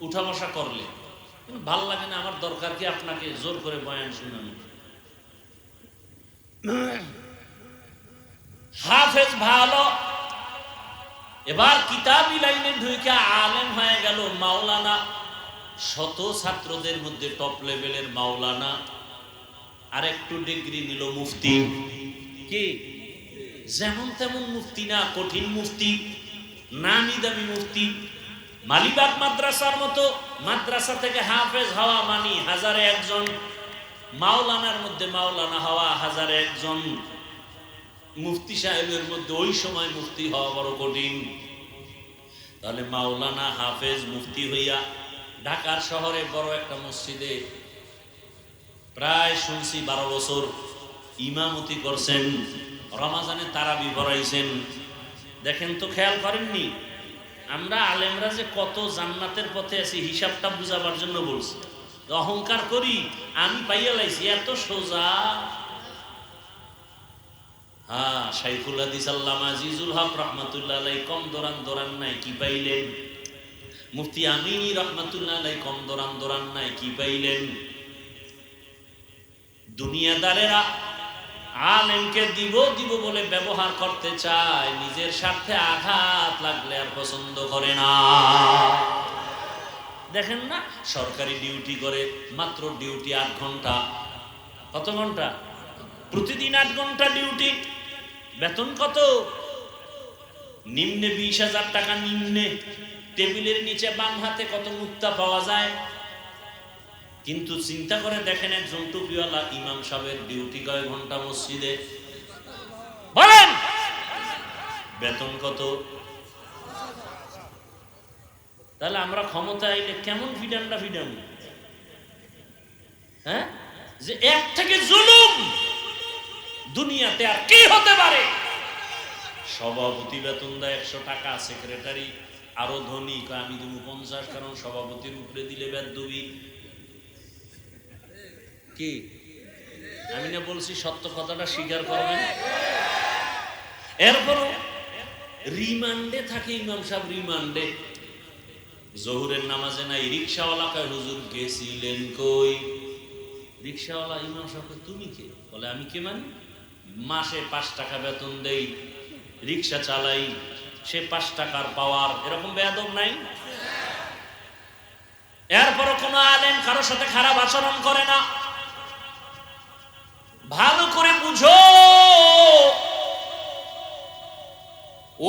উঠা বসা করলে ভাল লাগে না। আমার দরকার কি আপনাকে জোর করে বয়ান শোনানো? হাফেজ ভালো, এবার কিতাবি লাইনে ঢুকে আলেম হয়ে গেল, মাওলানা। শত ছাত্রদের মধ্যে টপ লেভেলের মাওলানা। আর একটু ডিগ্রি নিল মুফতি। কি যেমন তেমন মুফতি না, কঠিন মুফতি, নামি দামি মুফতি। মালিবাগ মাদ্রাসার মতো মাদ্রাসা থেকে হাফেজ হওয়া মানি হাজারে একজন, মাওলানার মধ্যে মাওলানা হওয়া হাজারে একজন। মুফতি সাহেবের মধ্যে ওই সময় মুফতি হওয়া বড় কঠিন। তাহলে মাওলানা, হাফেজ, মুফতি হইয়া ঢাকার শহরে বড় একটা মসজিদে প্রায় শুনছি 12 বছর ইমামতি করছেন, রমাজানে তারাবি পড়াইছেন। দেখেন তো, খেয়াল করেননি? আমরা আলেমরা যে কত জান্নাতের পথে আছি হিসাবটা বুঝাবার জন্য বলছি। অহংকার করি আমি পাইয়া লাইছি, এত সোজা। হ্যাঁ, শাইখুল হাদিস আল্লামা আজিজুল হক রহমাতুল্লাহ আলাইহি কম দৌড়ান নাই, কি পাইলেন? মুফতি আমিনী রহমাতুল্লাহ আলাইহি কম দৌড়ান নাই, কি পাইলেন? দুনিয়াদারেরা আলেমকে দিব বলে ব্যবহার করতে চায়, নিজের স্বার্থে আঘাত লাগলে আর পছন্দ করে না। দেখেন না, সরকারি ডিউটি করে, মাত্র ডিউটি 8 ঘন্টা। কত ঘন্টা? প্রতিদিন 8 ঘন্টা ডিউটি। বেতন কত? নিম্নে 20,000 টাকা। নিম্নে টেবিলের নিচে বাম হাতে কত মুক্তা পাওয়া যায়। কিন্তু চিন্তা করে দেখেন, একজন টুপিওয়ালা ইমাম সাহেবের ডিউটি কয় ঘন্টা মসজিদে? বলেন, বেতন কত? তাহলে আমরা ক্ষমতা আইলে কেমন ফিডাম? হ্যাঁ, যে এক থেকে জুলুম দুনিয়াতে আর কি হতে পারে? সভাপতি বেতন দেয় 100 টাকা, সেক্রেটারি আরো ধনী, আমি দেবো 50, কারণ সভাপতির উপরে দিলে বেদবি। কি আমি না বলছি? সত্য কথাটা স্বীকার করবেন। এরপরও রিমান্ডে থাকে ইমাম সাহেব, রিমান্ডে। জোহরের নামাজে নাই, রিক্সাওয়ালা কয় হুজুর গেছিলেন কই? রিক্সাওয়ালা ইমাম সাহেব, তুমি কে? বলে আমি কে মানে? মাসে 5 টাকা বেতন দেই, রিক্সা চালাই, সে 5 টাকার পাওয়ার। এরকম বেয়াদব নাই? এরপরও কোনো আলেম কারোর সাথে খারাপ আচরণ করে না। ভালো করে বুঝো,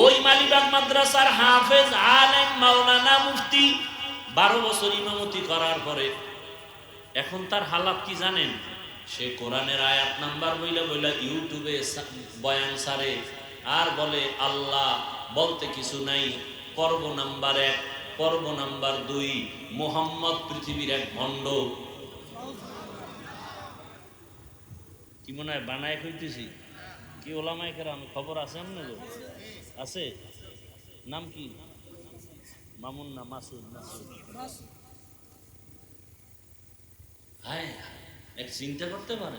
ওই মালিবাগ মাদ্রাসার হাফেজ, আলেম, মাওলানা, মুফতি 12 বছর ইমামতি করার পরে এখন তার হালাত কি জানেন? সে কোরআনের আয়াত নাম্বার বইলা ইউটিউবে বয়ান সারে আর বলে আল্লাহ বলতে কিছু নাই। পর্ব নাম্বার 1, পর্ব নাম্বার 2, মুহাম্মদ পৃথিবীর এক ভণ্ড। কি মনে হয় বানায় কইতেছি? কি ওলামায়ে কেরাম খবর আছে আপনার? আছে? নাম কি? মামুন না মাসুদ? হায় এক চিন্তা করতে পারে।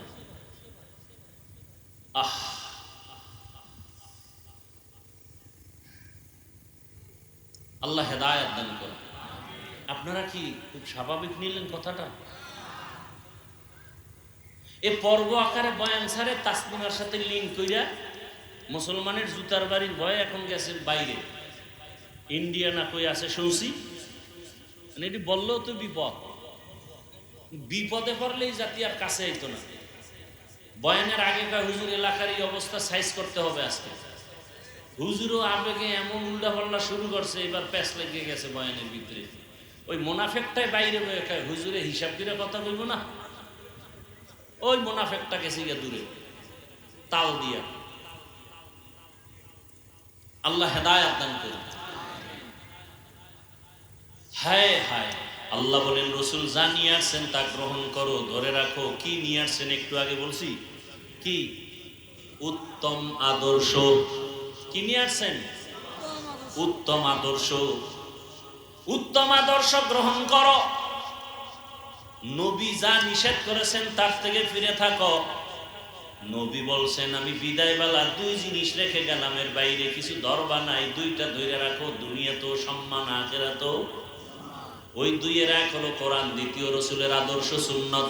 আহ, আল্লাহ হেদায়েত দান করে। আপনারা কি খুব স্বাভাবিক নিলেন কথাটা? এ পর্ব আকারে বয়ান সারে তাসলিমার সাথে লিঙ্ক কইরা মুসলমানের জুতার বাড়ির ভয়ে এখন গেছে বাইরে, ইন্ডিয়া না কই আছে শুনছি। এটি বললেও তো বিপদ, বিপদে পড়লে এই জাতি আর কাছে আইতো না। বয়ানের আগেকার হুজুর এলাকার এই অবস্থা সাইজ করতে হবে আজকে। হুজুরও আবেগে এমন উল্টা পাল্লা শুরু করছে, এবার প্যাঁচ লেগে গেছে বয়ানের ভিতরে। ওই মোনাফেকটাই বাইরে বয়ে খায়, হুজুরে হিসাব করে কথা বলবো না, ওই মোনাফেকটা গেছে গিয়ে দূরে তাল দিয়া। আল্লাহ হেদায়েত দান করুন। হায় হায়, আল্লাহ বলেন রসুল যা নিয়ে আসছেন তা গ্রহণ করো, ধরে রাখো। কি নিয়ে আসছেন একটু আগে বলছি, কি? উত্তম আদর্শ। কি নিয়ে আসছেন? উত্তম আদর্শ। উত্তম আদর্শ গ্রহণ করো। নবী যা নিষেধ করেছেন তার থেকে ফিরে থাকো। নবী বলছেন আমি বিদায় বেলা দুই জিনিস রেখে গেলাম, এর বাইরে কিছু ধরবা নাই, দুইটা ধরে রাখো, দুনিয়া তো সম্মান, আখিরাত তো। ওই দুইয়ের এক হলো কোরআন, দ্বিতীয় রসুলের আদর্শ সুন্নত।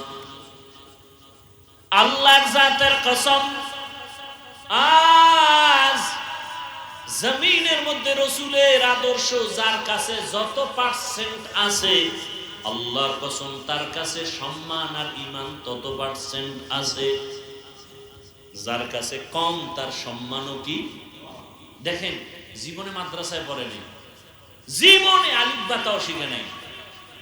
আল্লাহর জাতের কসম, আজ জমিনের মধ্যে রসুলের আদর্শ যার কাছে যত পার্সেন্ট আছে, আল্লাহর কসম তার কাছে সম্মান আর ঈমান তত পার্সেন্ট আছে। যার কাছে কম তার সম্মানও কি। দেখেন, জীবনে মাদ্রাসায় পড়ে নেই, জীবনে আলিফ বাতাও শিখে নাই,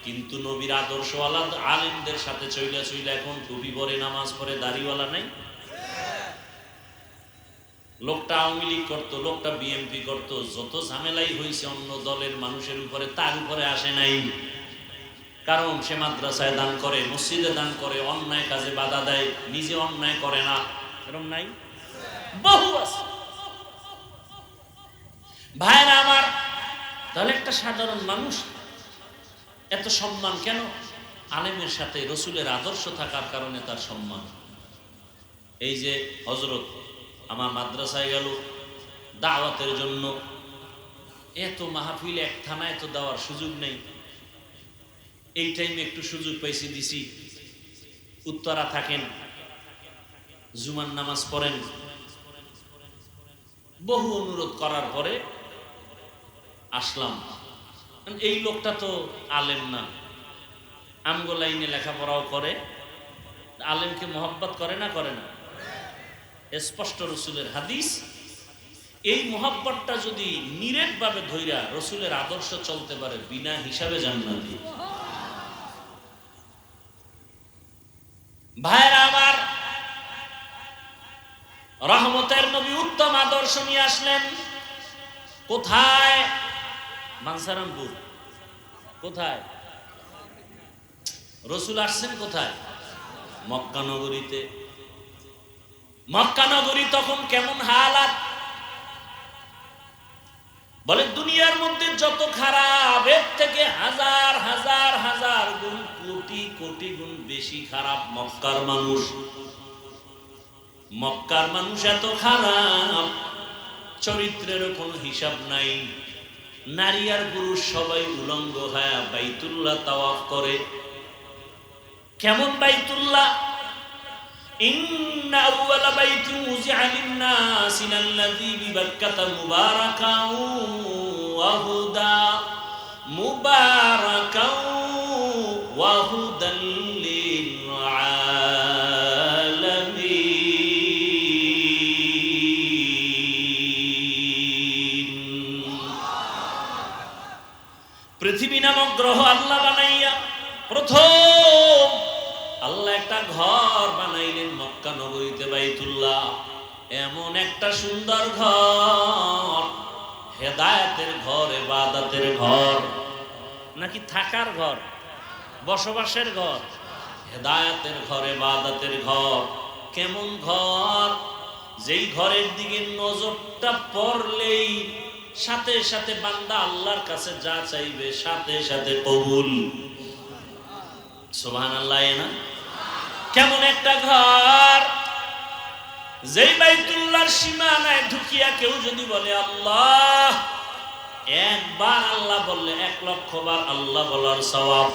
কিন্তু নবীর আদর্শওয়ালা আলেমদের সাথে চইলা চইলা এখন টুপি পরে, নামাজ পড়ে, দাড়িওয়ালা নাই। লোকটা আওয়ামী লীগ করতো, লোকটা বিএনপি করতো, যত ঝামেলাই হয়েছে অন্য দলের মানুষের উপরে, তার উপরে আসে নাই। কারণ সে মাদ্রাসায় দান করে, মসজিদে দান করে, অন্যায় কাজে বাধা দেয়, নিজে অন্যায় করে না। এরকম নাই? বহু আছে। ভাইরা আমার, তাহলে একটা সাধারণ মানুষ এত সম্মান কেন? আলেমের সাথে রসুলের আদর্শ থাকার কারণে তার সম্মান। এই যে হযরত আমার মাদ্রাসায় গেল দাওয়াতের জন্য, এত মাহফিল এক থানায় তো দেওয়ার সুযোগ নেই, এই টাইমে একটু সুযোগ পাইছি, দিছি। উত্তরা থাকেন, জুমার নামাজ পড়েন, বহু অনুরোধ করার পরে আসলাম। এই লোকটা তো আলেম না, আমগো লাইনে লেখাপড়াও করে, আলেমকে মোহাব্বত করে না? করে না? স্পষ্ট রসুলের হাদিস। এই মোহাব্বতটা যদি নিরেট ভাবে ধইরা রসুলের আদর্শ চলতে পারে, বিনা হিসাবে জান্নাতি। ভাইরা আমার, রহমতের নবী উত্তম আদর্শ নিয়ে আসলেন। কোথায়? মানসারামপুর। কোথায়? রসুল আসছেন কোথায়? মক্কা নগরীতে। মক্কা নগরী তখন কেমন হালাত? বলে দুনিয়ার মধ্যে যত খারাপ, এর থেকে হাজার হাজার হাজার গুণ, কোটি কোটি গুণ বেশি খারাপ মক্কার মানুষ। মক্কার মানুষ এত খারাপ, চরিত্রের কোনো হিসাব নাই। নারী আর পুরুষ সবাই উলঙ্গ হয়ে বাইতুল্লাহ তাওয়াফ করে। কেমন বাইতুল্লাহ? ইন্না আউওয়ালা বাইতিন উযিআ লিন-নাসি লাল্লাযী বিবাক্কাতা মুবারাকান ওয়া হুদা, মুবারাকান ওয়া হুদাল লিল আলামিন। পৃথিবী নামক গ্রহ আল্লাহ বানাইয়া প্রথম আল্লাহ একটা ঘর বানাইলেন মক্কা নগরীতে, বাইতুল্লাহ। এমন একটা সুন্দর ঘর, হেদায়েতের ঘর, ইবাদতের ঘর, নাকি থাকার ঘর, বসবাসের ঘর? হেদায়েতের ঘর, ইবাদতের ঘর। কেমন ঘর? যেই ঘরের দিকে নজরটা পড়লেই সাথে সাথে বান্দা আল্লাহর কাছে যা চাইবে সাথে সাথে কবুল। সুবহানাল্লাহ। না কেমন একটা ঘর, যেই বাইতুল্লাহর সীমানায় ঢুকিয়া কেউ যদি বলে আল্লাহ, একবার আল্লাহ বললে ১,০০,০০০ বার আল্লাহ বলার সওয়াব।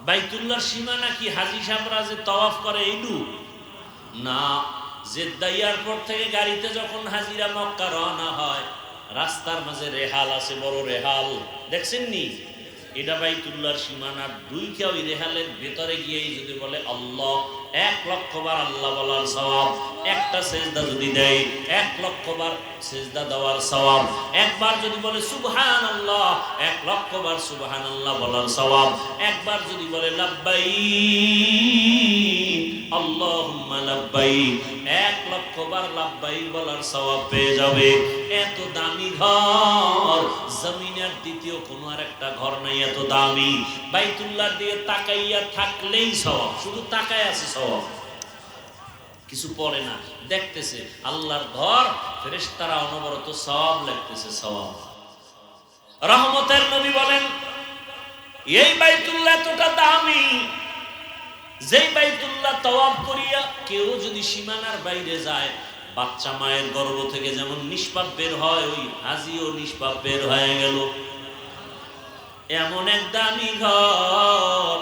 বাইতুল্লাহর সীমানা কি হাজী সাহেবরা যে তওয়াফ করে এইটু না, জেদ্দা এয়ারপোর্ট থেকে গাড়িতে যখন হাজিরা মক্কা রওনা হয়, রাস্তার মাঝে রেহাল আছে, বড় রেহাল, দেখছেন নি? এটা বাইতুল্লাহর সীমানার ঢুইকা ওই রেহালের ভেতরে গিয়েই যদি বলে আল্লাহ, ১,০০,০০০ বার আল্লাহ বলার সওয়াব। একটা সেজদা যদি দেয় ১,০০,০০০ বার সেজদা দেওয়ার সওয়াব। একবার যদি বলে সুবহানাল্লাহ, ১,০০,০০০ বার সুবহানাল্লাহ বলার সওয়াব। একবার যদি বলে লাব্বাইক আল্লাহুম্মা লাব্বাইক, ১,০০,০০০ বার লাব্বাইক বলার সওয়াব পেয়ে যাবে। এত দামি ঘর জমিনের দ্বিতীয় কোনো আর একটা ঘর নাই এত দামি। বাইতুল্লাহ দিয়ে তাকাইয়া থাকলেই সওয়াব, শুধু তাকায় আছে সওয়াব, কিছু পড়ে না, দেখতেছে আল্লাহর ঘর, ফেরেশতারা অনবরত সওয়াব লিখতেছে সওয়াব। রহমতের নবী বলেন এই বাইতুল্লাহ এতটা দামি, যেই বাইতুল্লাহ তওয়াফ করিয়া কেউ যদি সীমানার বাইরে যায়, বাচ্চা মায়ের গর্ভ থেকে যেমন নিষ্পাপ বের হয়, ওই হাজিও নিষ্পাপ বের হয়ে গেল। এমন এক দামি ঘর,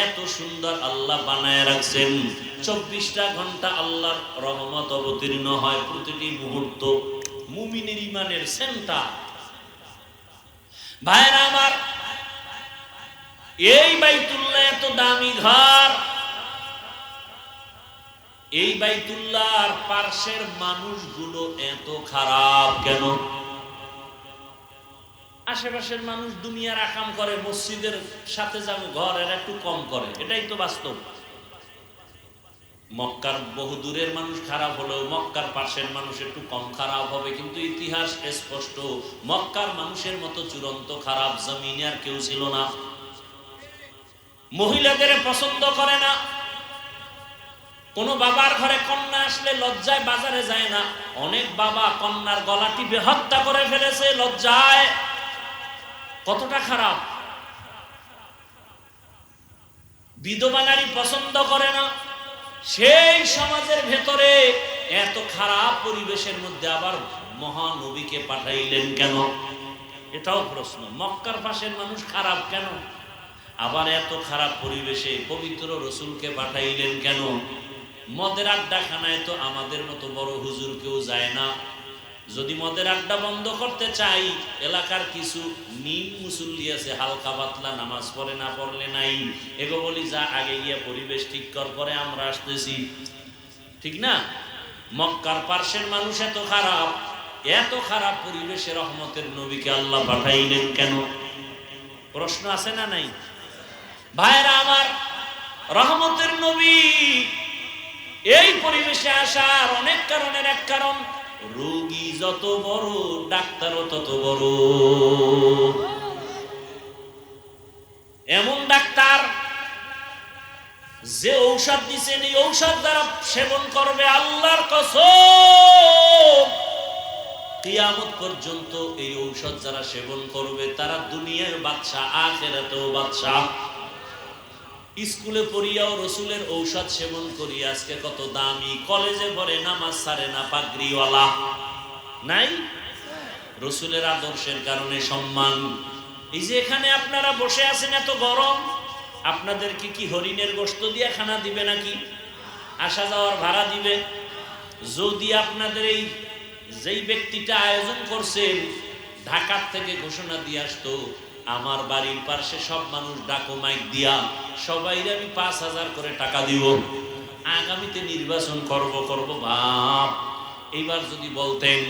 এত সুন্দর আল্লাহ বানায় রাখছেন। ২৪টা ঘন্টা আল্লাহর রহমত অবতীর্ণ হয় প্রতিটি মুহূর্ত। মুমিনের ইমানের সেন্টার। ভাইরা আমার, এই বাইতুল্লাহ এত দামি ঘর, এই বাইতুল্লাহর পার্শ্বের মানুষগুলো এত খারাপ কেন? আশেপাশের মানুষ দুনিয়ার আকাম করে, মসজিদের সাথে যাবে ঘর এর একটু কম করে, এটাই তো বাস্তব। মক্কার বহু দূরের মানুষ খারাপ হলেও মক্কার পাশের মানুষ একটু কম খারাপ হবে, কিন্তু ইতিহাস স্পষ্ট, মক্কার মানুষের মতো চূড়ান্ত খারাপ জমিনে আর কেউ ছিল না। মহিলাদের পছন্দ করে না, কোন বাবার ঘরে কন্যা আসলে লজ্জায় বাজারে যায় না। অনেক বাবা কন্যার গলা টিপে হত্যা করে ফেলেছে লজ্জায়। কতটা খারাপ! বিধবা নারী পছন্দ করে না। সেই সমাজের ভেতরে এত খারাপ পরিবেশের মধ্যে আবার মহানবীকে পাঠাইলেন কেন? এটাও প্রশ্ন। মক্কার পাশের মানুষ খারাপ কেন? আবার এত খারাপ পরিবেশে পবিত্র রসুলকে পাঠাইলেন কেন? মদের আড্ডাখানায় তো আমাদের মতো বড় হুজুর কেউ যায় না। যদি মদের আড্ডা বন্ধ করতে চাই, এলাকার কিছু নিম মুসল্লি আছে, হালকা পাতলা নামাজ পড়ে, না পড়লে নাই, এগো বলি যা আগে গিয়ে পরিবেশ ঠিক কর, পরে আমরা আসতেছি, ঠিক না? মক্কার পার্শ্বের মানুষ এত খারাপ, এত খারাপ পরিবেশে রহমতের নবীকে আল্লাহ পাঠাইলেন কেন? প্রশ্ন আছে না নাই? ভাইরা আমার, রহমতের নবী এই পরিবেশে আসার অনেক কারণের এক কারণ, রোগী যত বড় ডাক্তারও তত বড়। এমন ডাক্তার যে ঔষধ দিচ্ছেন, এই ঔষধ দ্বারা সেবন করবে, আল্লাহর কসম কিয়ামত পর্যন্ত এই ঔষধ যারা সেবন করবে তারা দুনিয়ার বাদশা, আখিরাতেও বাদশা। স্কুলে পড়িয়াও রসুলের ঔষধ সেবন করি, আজকে কত দামি, কলেজে পড়ে নামাজ ছাড়ে না, পাগড়িওয়ালা নাই? রসুলের আদর্শের কারণে সম্মান। এই যে এখানে আপনারা বসে আছেন, এত গরম, আপনাদেরকে কি হরিণের গোশত দিয়ে খানা দিবে নাকি? আসা যাওয়ার ভাড়া দিবে? যদি আপনাদের এই যেই ব্যক্তিটা আয়োজন করছেন ঢাকার থেকে ঘোষণা দিয়ে আসতো, আমার বাড়ির পাশে সব মানুষ ডাকো মাইক দিয়া, সবাইরে আমি ৫,০০০ করে টাকা দিব, আগামীতে নির্বাচন করব বাপ। এইবার যদি বলতেন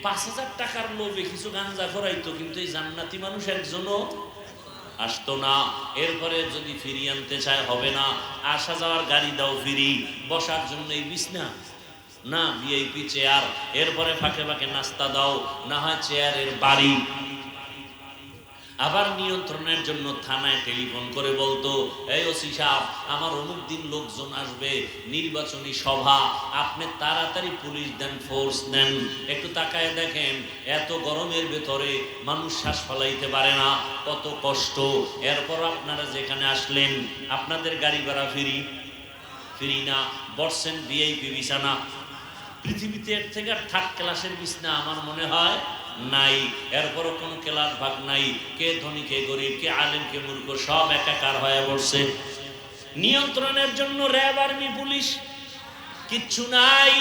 ৫,০০০ টাকার লোভে কিছু গাঞ্জা করাইতো, কিন্তু এই জান্নাতি মানুষ একজনও আসতো না। এরপরে যদি ফিরিয়ে আনতে চায় হবে না, আসা যাওয়ার গাড়ি দাও ফ্রি, বসার জন্য এই বিছনা না, ভিআইপি চেয়ার, এরপরে ফাঁকে ফাঁকে নাস্তা দাও, না হয় চেয়ারের বাড়ি। আবার নিয়ন্ত্রণের জন্য থানায় টেলিফোন করে বলতো, এই ওসি সাহেব, আমার অমুক দিন লোকজন আসবে, নির্বাচনী সভা, আপনি তাড়াতাড়ি পুলিশ দেন, ফোর্স দেন। একটু তাকায় দেখেন, এত গরমের ভেতরে মানুষ শ্বাস ফেলাইতে পারে না, কত কষ্ট। এরপর আপনারা যেখানে আসলেন, আপনাদের গাড়ি ভাড়া ফ্রি না, বসছেন ভিআইপি বিছানা। পৃথিবীতে এর থেকে থার্ড ক্লাসের বিছানা আমার মনে হয় নাই। এরপরও কোন ক্লাস ভাগ নাই, কে ধনী কে গরিব, কে আলেম কে মূর্খ, সব একাকার হয়ে পড়ছে। নিয়ন্ত্রণের জন্য র্যাব, আর্মি, পুলিশ কিচ্ছু নাই।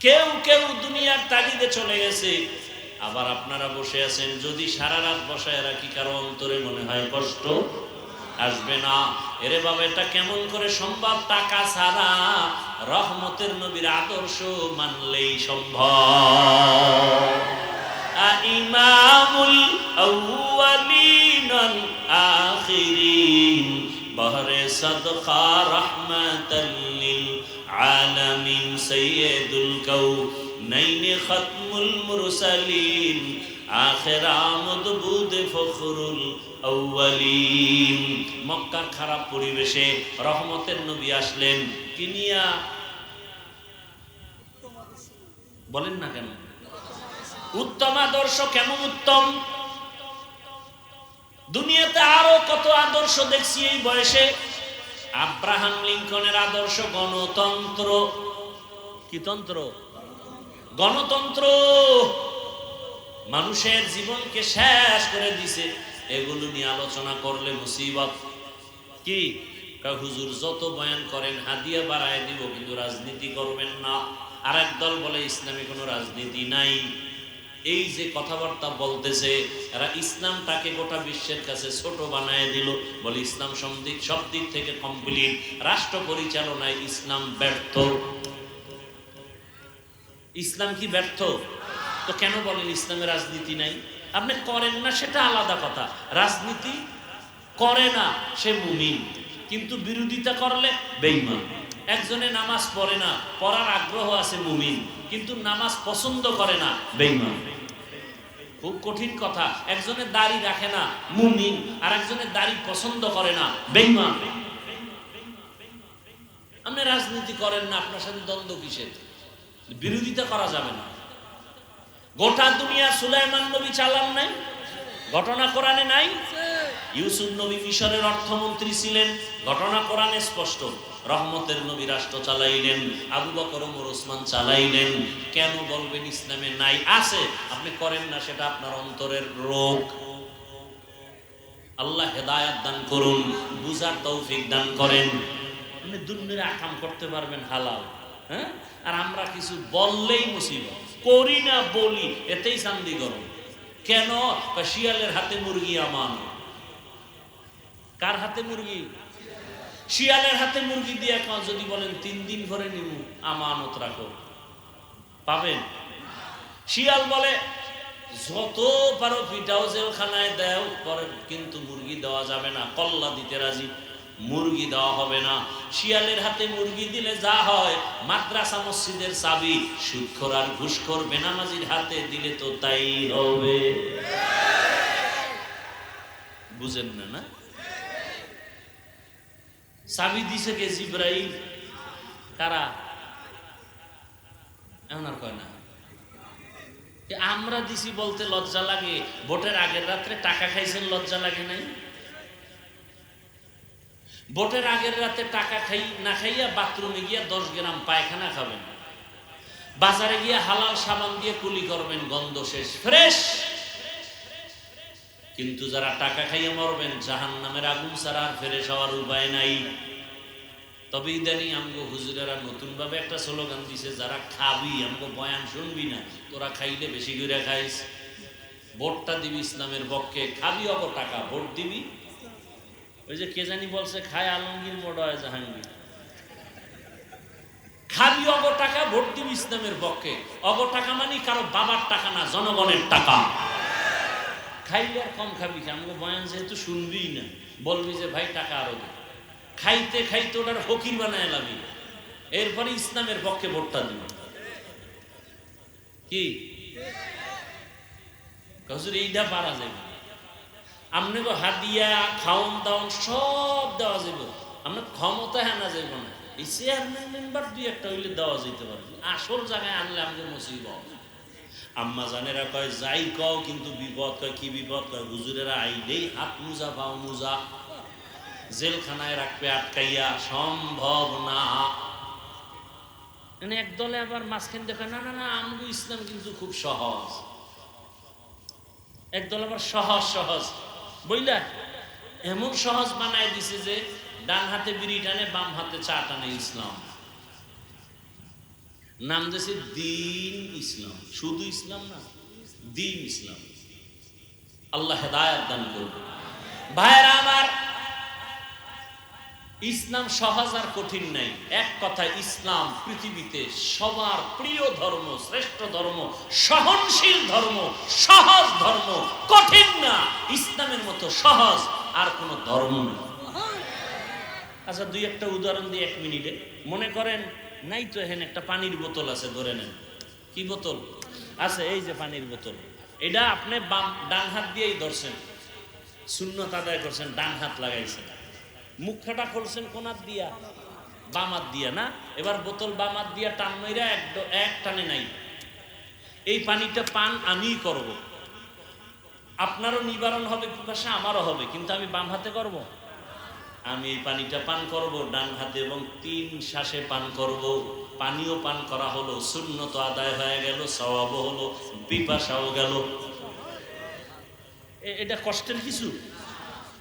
কেউ কেউ দুনিয়ার তাগিদে চলে গেছে। আবার আপনারা বসে আছেন, যদি সারা রাত বসায় রাখি, কারো অন্তরে মনে হয় কষ্ট আসবে না? এরে বাবা, এটা কেমন করে সম্ভব? টাকা ছাড়া রহমতের নবীর আদর্শ মানলেই সম্ভব। ইমামুল আউয়ালিন ওয়াল আখিরিন, বহরে সাদকা রাহমাতাল লিল আলামিন, সাইয়্যিদুল কাউনাইন খাতমুল মুরসালিন, আখির আমদ বুদ ফখরুল আউয়ালিন। মক্কার খারাপ পরিবেশে রহমতের নবী আসলেন কি নিয়া? বলেন না কেন? উত্তম আদর্শ। কেমন উত্তম? দুনিয়াতে আরো কত আদর্শ দেখছি এই বয়সে। আব্রাহাম লিঙ্কনের আদর্শ গণতন্ত্র। কি তন্ত্র? গণতন্ত্র। মানুষের জীবনকে শেষ করে দিছে। এগুলো নিয়ে আলোচনা করলে মুসিবত। কি হুজুর যত বয়ান করেন হাদিয়া বাড়ায় দিব, কিন্তু রাজনীতি করবেন না। আর একদল বলে ইসলামে কোনো রাজনীতি নাই। এই যে কথাবার্তা বলতেছে, এরা ইসলামটাকে গোটা বিশ্বের কাছে ছোট বানায় দিল। বলে ইসলাম সব দিক থেকে কমপ্লিট, রাষ্ট্র পরিচালনায় ইসলাম ব্যর্থ। ইসলাম কি ব্যর্থ? তো কেন বলেন ইসলামে রাজনীতি নাই? আপনি করেন না সেটা আলাদা কথা, রাজনীতি করে না সে মুমিন, কিন্তু বিরোধিতা করলে বেঈমান। একজনে নামাজ পড়ে না, পড়ার আগ্রহ আছে মুমিন, কিন্তু নামাজ পছন্দ করে না, বেঈমান। খুব কঠিন কথা। একজনের দাড়ি রাখে না, মুমিন, আর একজনের দাড়ি পছন্দ করে না, বেঈমান। আপনি রাজনীতি করেন না, আপনার সাথে দ্বন্দ্ব কিসের? বিরোধিতা করা যাবে না। গোটা দুনিয়া সুলাইমান নবী চালান নাই? ঘটনা কোরআনে নাই? ইউসুফ নবী মিশরের অর্থমন্ত্রী ছিলেন, ঘটনা কোরআনে স্পষ্ট। রহমতের নবী রাষ্ট্র চালাইলেন, আবু বকর ওমর ওসমান চালাইলেন। কেন বলবেন ইসলামে নাই? আছে, আপনি করেন না, সেটা আপনার অন্তরের রোগ। আল্লাহ হেদায়াত দান করুন, বুঝার তৌফিক দান করেন। আপনি দুনিয়ার আকাম করতে পারবেন হালাল, হ্যাঁ? আর আমরা কিছু বললেই মুসিবত, করি না বলি এতেই শান্তি গরম। কেন? শিয়ালের হাতে মুরগি আমান। কার হাতে মুরগি? শিয়ালের হাতে মুরগি দিয়ে যদি বলেন 3 দিন ধরে নিমু, আমানত রাখো, পাবেন? শিয়াল বলে যত পারো পিটাও, জেলখানায় দেও, পরে কিন্তু মুরগি দেওয়া যাবে না, কল্লা দিতে রাজি, মুরগি দেওয়া হবে না। শিয়ালের হাতে মুরগি দিলে যা হয়, মাদ্রাসা মসজিদের চাবি সুদখোর আর ঘুষখোর বেনামাজির হাতে দিলে তো তাই হবে। বুঝেন না? না, চাবি দিছে কে? জিব্রাইল। কারা? এমন আর কয় না, আমরা দিছি বলতে লজ্জা লাগে। ভোটের আগের রাত্রে টাকা খাইছেন, লজ্জা লাগে নাই? ভোটের আগের রাতে টাকা খাই না খাইয়া বাথরুমে গিয়া 10 গ্রাম পায়খানা খাবেন, বাজারে গিয়া হালাল সাবান দিয়ে কুলি করবেন, গন্ধ শেষ, ফ্রেশ। কিন্তু যারা টাকা খাইয়া মরবেন, জাহান্নামের আগুন ছাড়া আর ফ্রেশ হওয়ার উপায় নাই। তবে ইদানি আমগো হুজুরেরা নতুন ভাবে একটা স্লোগান দিছে, যারা খাবি, আমগো বয়ান শুনবি না, তোরা খাইলে বেশি করে খাইস, ভোটটা দিবি ইসলামের পক্ষে, খাবি অব টাকা, ভোট দিবি। ওই যে কে জানি বলছে, খায় আলমগীর মোড় হয় জাহাঙ্গীর। খাবি অব টাকা, ভোট দিবি ইসলামের পক্ষে। অব টাকা মানে কারো বাবার টাকা না, জনগণের টাকা। খাইলে আর কম খাবি, আমগো বয়ান যেহেতু শুনবি না, বলবি যে ভাই টাকা আরো দে। খাইতে খাইতে ওটার ফকির বানায় লাবি, এরপরে ইসলামের পক্ষে ভোটটা দিবি। কি হুজুর এইটা পারা যাবে, আপনাকে হাদিয়া খাওন দাওন সব দেওয়া যাবে, আপনার ক্ষমতা হানা যাবে না, এই চেয়ারম্যান মেম্বার দুই একটা হইলে দেওয়া যেতে পারে, আসল জায়গায় আনলে আমাকে মুসিবত। আম্মা জানেরা কয় যাই কও কিন্তু বিপদ, কয় কি বিপদ, কয় হুজুরেরা আইলেই হাত মুজা পাও মুজা, জেলখানায় রাখবে আটকাইয়া, সম্ভব না। একদলে আবার মাঝখান দেখে না না না আমগো ইসলাম কিন্তু খুব সহজ, একদল আবার সহজ সহজ বইলা এমন সহজ বানায় দিছে যে ডান হাতে বিড়ি টানে বাম হাতে চা টানে ইসলাম, নাম দিয়েছে দিন ইসলাম, শুধু ইসলাম না দিন ইসলাম। আল্লাহ হেদায়েত দান করবে। ভাইরা আমার, ইসলাম সহজ আর কঠিন নাই, এক কথা ইসলাম পৃথিবীতে সবার প্রিয় ধর্ম, শ্রেষ্ঠ ধর্ম, সহনশীল ধর্ম, সহজ ধর্ম, কঠিন না। ইসলামের মতো সহজ আর কোনো ধর্ম নেই। আচ্ছা দুই একটা উদাহরণ দিয়ে 1 মিনিটে। মনে করেন নাই তো এখানে একটা পানির বোতল আছে, ধরে নেন। কি বোতল আছে? এই যে পানির বোতল, এটা আপনি ডান হাত দিয়েই ধরছেন, সুন্নত আদায় করছেন, ডান হাত লাগাইছেন, মুখটা খুলছেন কোন হাত দিয়া? বাম হাত দিয়া না? এবার বোতল বাম হাত দিয়া টান মাইরা এক টানে নাই, এই পানিটা পান আমিই করব, আপনারও নিবারণ হবে পিপাসা, আমারও হবে, কিন্তু আমি বাম হাতে করব। আমি এই পানিটা পান করব ডান হাতে এবং 3 শ্বাসে পান করব। পানিও পান করা হলো, সুন্নত আদায় হয়ে গেল, সওয়াবও হলো, পিপাসাও গেল। এটা কষ্টের কিছু?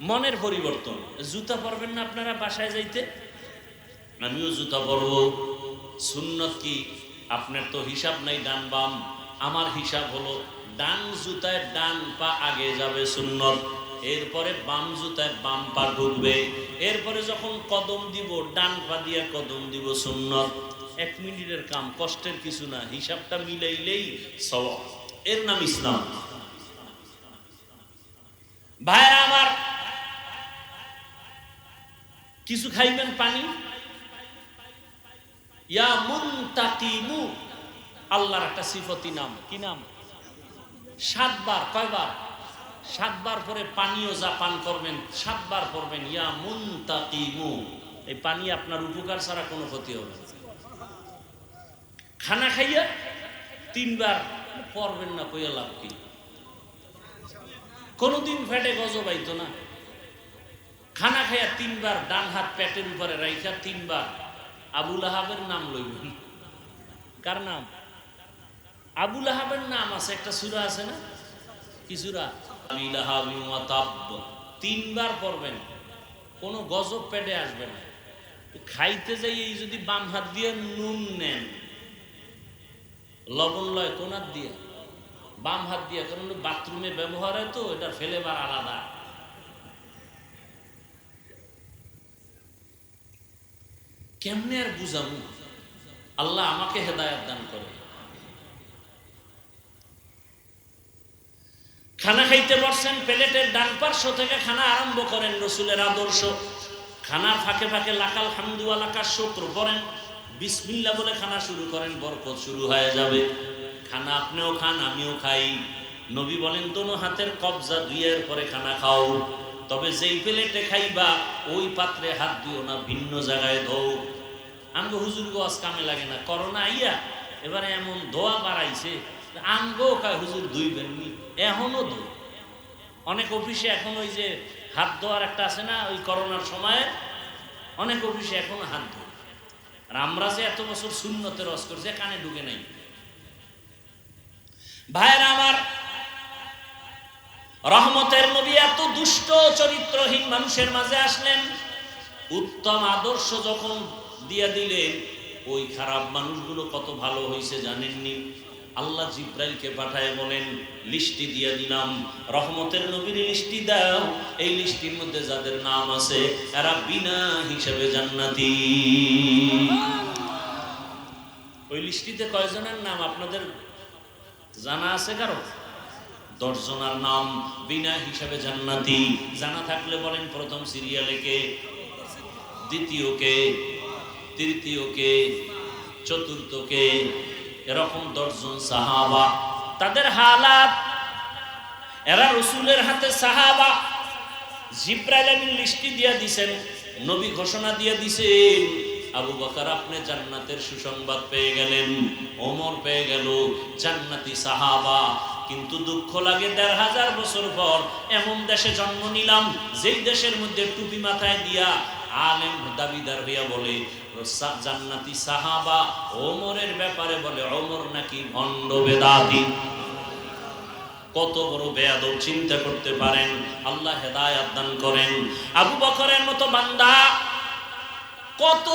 মনের পরিবর্তন। জুতা পরবেন না আপনারা বাসায় যাইতে? আমিও জুতা পরব। সুন্নত কি? আপনার তো হিসাব নাই ডান বাম, আমার হিসাব হলো ডান জুতায় ডান পা আগে যাবে, সুন্নত। এরপরে বাম জুতায় বাম পা ঢুকবে, এরপরে যখন কদম দিব ডান পা দিয়ে কদম দিব, সুন্নত। 1 মিনিটের কাম, কষ্টের কিছু না, হিসাবটা মিলাইলেই সওয়াব। এর নাম ইসলাম। ভাইরা আমার, কিছু খাইবেন পানি, ইয়া মুনতাকিমু, আল্লাহর একটা সিফতি নাম। কি নাম? 7 বার। কয়বার? 7 বার পরে পানিও যা পান করবেন 7 বার পড়বেন ইয়া মুনতাকিমু। এই পানি আপনার উপকার ছাড়া কোনো ক্ষতি হবে না। খানা খাইয়া 3 বার পড়বেন না, কইয়া লাভ কি? কোনদিন পেটে গজব আইতো না। খানা খাইয়া 3 বার ডান হাত পেটের উপরে রাইখা 3 বার আবুল আহাবের নাম লইবেন। কার নাম? আবুল আহাবের নাম আছে, একটা সূরা আছে না? কি সূরা? আবিলাহাবি ওয়া তাব। 3 বার পড়বেন, কোনো গজব পেটে আসবে না। খাইতে যাই এই যদি বাম হাত দিয়ে নুন নেন, লবণ লয় কোন হাত দিয়ে? বাম হাত দিয়ে, কারণ বাথরুমে ব্যবহার হয় তো, এটা ফেলেবার আলাদা। কেমনে আর বুঝাবো? আল্লাহ আমাকে হেদায়েত দান করে। খানা খাইতে বসছেন, প্লেটের ডান পার্শ্ব থেকে খানা আরম্ভ করেন, রসুলের আদর্শ। খানার ফাঁকে ফাঁকে লাকাল হামদু ওয়া লাকাশ শুকর পড়েন, বিসমিল্লাহ বলে খানা শুরু করেন, বরকত শুরু হয়ে যাবে। খানা আপনিও খান, আমিও খাই। নবী বলেন দোনো হাতের কবজা ধুইয়ের পরে খানা খাও, তবে যেই প্লেটে খাইবা ওই পাত্রে হাত দিও না, ভিন্ন জায়গায় ধো। আমগো হুজুর গো আজ কামে লাগে না, করোনা আইয়া এবারে এমন ধোয়া বাড়াইছে, আমগো কায় হুজুর ধুইবেন নি, এখনো ধো। অনেক অফিসে এখন ওই যে হাত ধোয়ার একটা আছে না, ওই করোনার সময় অনেক অফিসে এখনো হাত ধো। আর আমরা যে এত বছর সুন্নতের রস করছি, কানে ঢুকে নাই। ভাইরা আমার, রহমতের নবী এত দুষ্ট চরিত্রহীন মানুষের মাঝে আসলেন, উত্তম আদর্শ যখন দিয়া দিলেন, ওই খারাপ মানুষগুলো কত ভালো হয়েছে জানেননি? আল্লাহ জিব্রাইলকে পাঠায় বলেন লিস্টি দিয়ে দিলাম, রহমতের নবীর লিস্টি দাও, এই লিস্টির মধ্যে যাদের নাম আছে এরা বিনা হিসাবে জান্নাতি। ওই লিস্টিতে কয়জনের নাম আপনাদের জানা আছে? কারো? 10 জনের নাম বিনা হিসাবে জান্নাতি। জানা থাকলে বলেন প্রথম সিরিয়ালে কে, দ্বিতীয় কে, তৃতীয় কে, চতুর্থ কে? এরকম 10 জন সাহাবা। তাদের হালাত এরা রাসূলের হাতে সাহাবা। জিবরাইল আমিন লিস্টি দিয়ে দিয়েছেন, নবী ঘোষণা দিয়ে দিয়েছেন, আবু বকর আপনি জান্নাতের সুসংবাদ পেয়ে গেলেন, ওমর পেয়ে গেল, জান্নাতি সাহাবা। কিন্তু দুঃখ লাগে ১৫০০ বছর পর এমন দেশে জন্ম নিলাম যেই দেশের মধ্যে টুপি মাথায় দিয়া আলেম দাবিদার হইয়া বলে জান্নাতি সাহাবা, ওমরের ব্যাপারে বলে ওমর নাকি ভণ্ড বেদাতি। কত বড় বেয়াদব চিন্তা করতে পারেন। আল্লাহ হেদায়েত দান করেন। আবু বকরের মতো বান্দা কত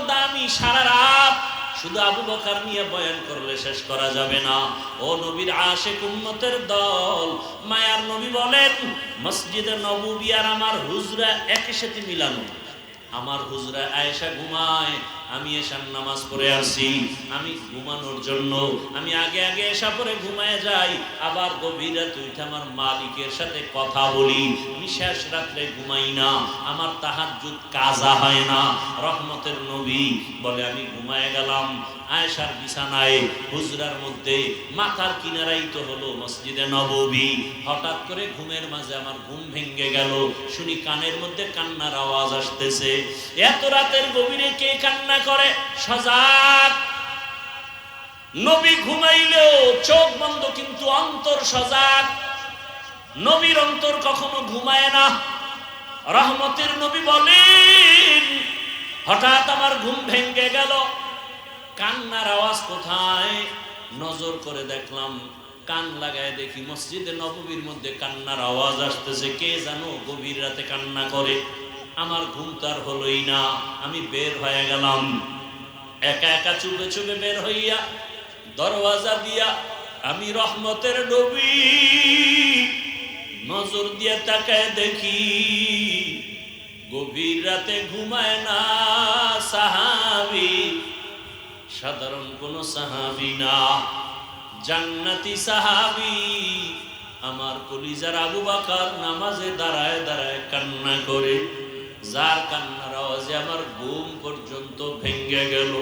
দামি, সারা রাত শুধু আবু বকর নিয়ে বয়ান করলে শেষ করা যাবে না। ও নবীর আশিক উম্মতের দল, মায়ার নবী বলেন মসজিদে নববী আর আমার হুজরা একই সাথে মিলানো। আমার হুজরা আয়েশা ঘুমায়, আমি এশার নামাজ পড়ে আসি, আমি ঘুমানোর জন্য আমি আগে এশা পরে ঘুমায় যাই, আবার গভীর রাতে উঠে আমার মালিকের সাথে কথা বলি। আমি শেষ রাত্রে ঘুমাই না, আমার তাহাজ্জুদ কাজা হয় না। রহমতের নবী বলে আমি ঘুমায় গেলাম আয়েশার বিছানায়, হুজরার মধ্যে, মাথার কিনারাই তো হলো মসজিদে নববী। হঠাৎ করে ঘুমের মাঝে আমার ঘুম ভেঙে গেল, শুনি কানের মধ্যে কান্নার আওয়াজ আসতেছে। এত রাতের গভীরে কে কান্না করে? সজাগ। নবী ঘুমাইলেও চোখ বন্ধ কিন্তু অন্তর সজাগ। নবীর অন্তর কখনো ঘুমায় না। রহমতের নবী বলেন হঠাৎ আমার ঘুম ভেঙে গেল, কান্নার আওয়াজ কোথায়? নজর করে দেখলাম, কান লাগায় দেখি মসজিদে নববীর মধ্যে কান্নার আওয়াজ আসতেছে। কে জানো গভীর রাতে কান্না করে? আমার ঘুম তার হলোই না। আমি বের হয়ে গেলাম, একা চুপে চুপে বের হইয়া দরওয়াজা দিয়া আমি রহমতের নবী নজর দিয়ে তাকায় দেখি গভীর রাতে ঘুমায় না সাহাবী, সাধারণ কোন সাহাবী না, জান্নাতি সাহাবী আমার কলিজার আবু বকর নামাজে দাঁড়ায় দাঁড়ায় কান্না করে, যার কান্নার আওয়াজে আমার ঘুম পর্যন্ত ভেঙে গেল।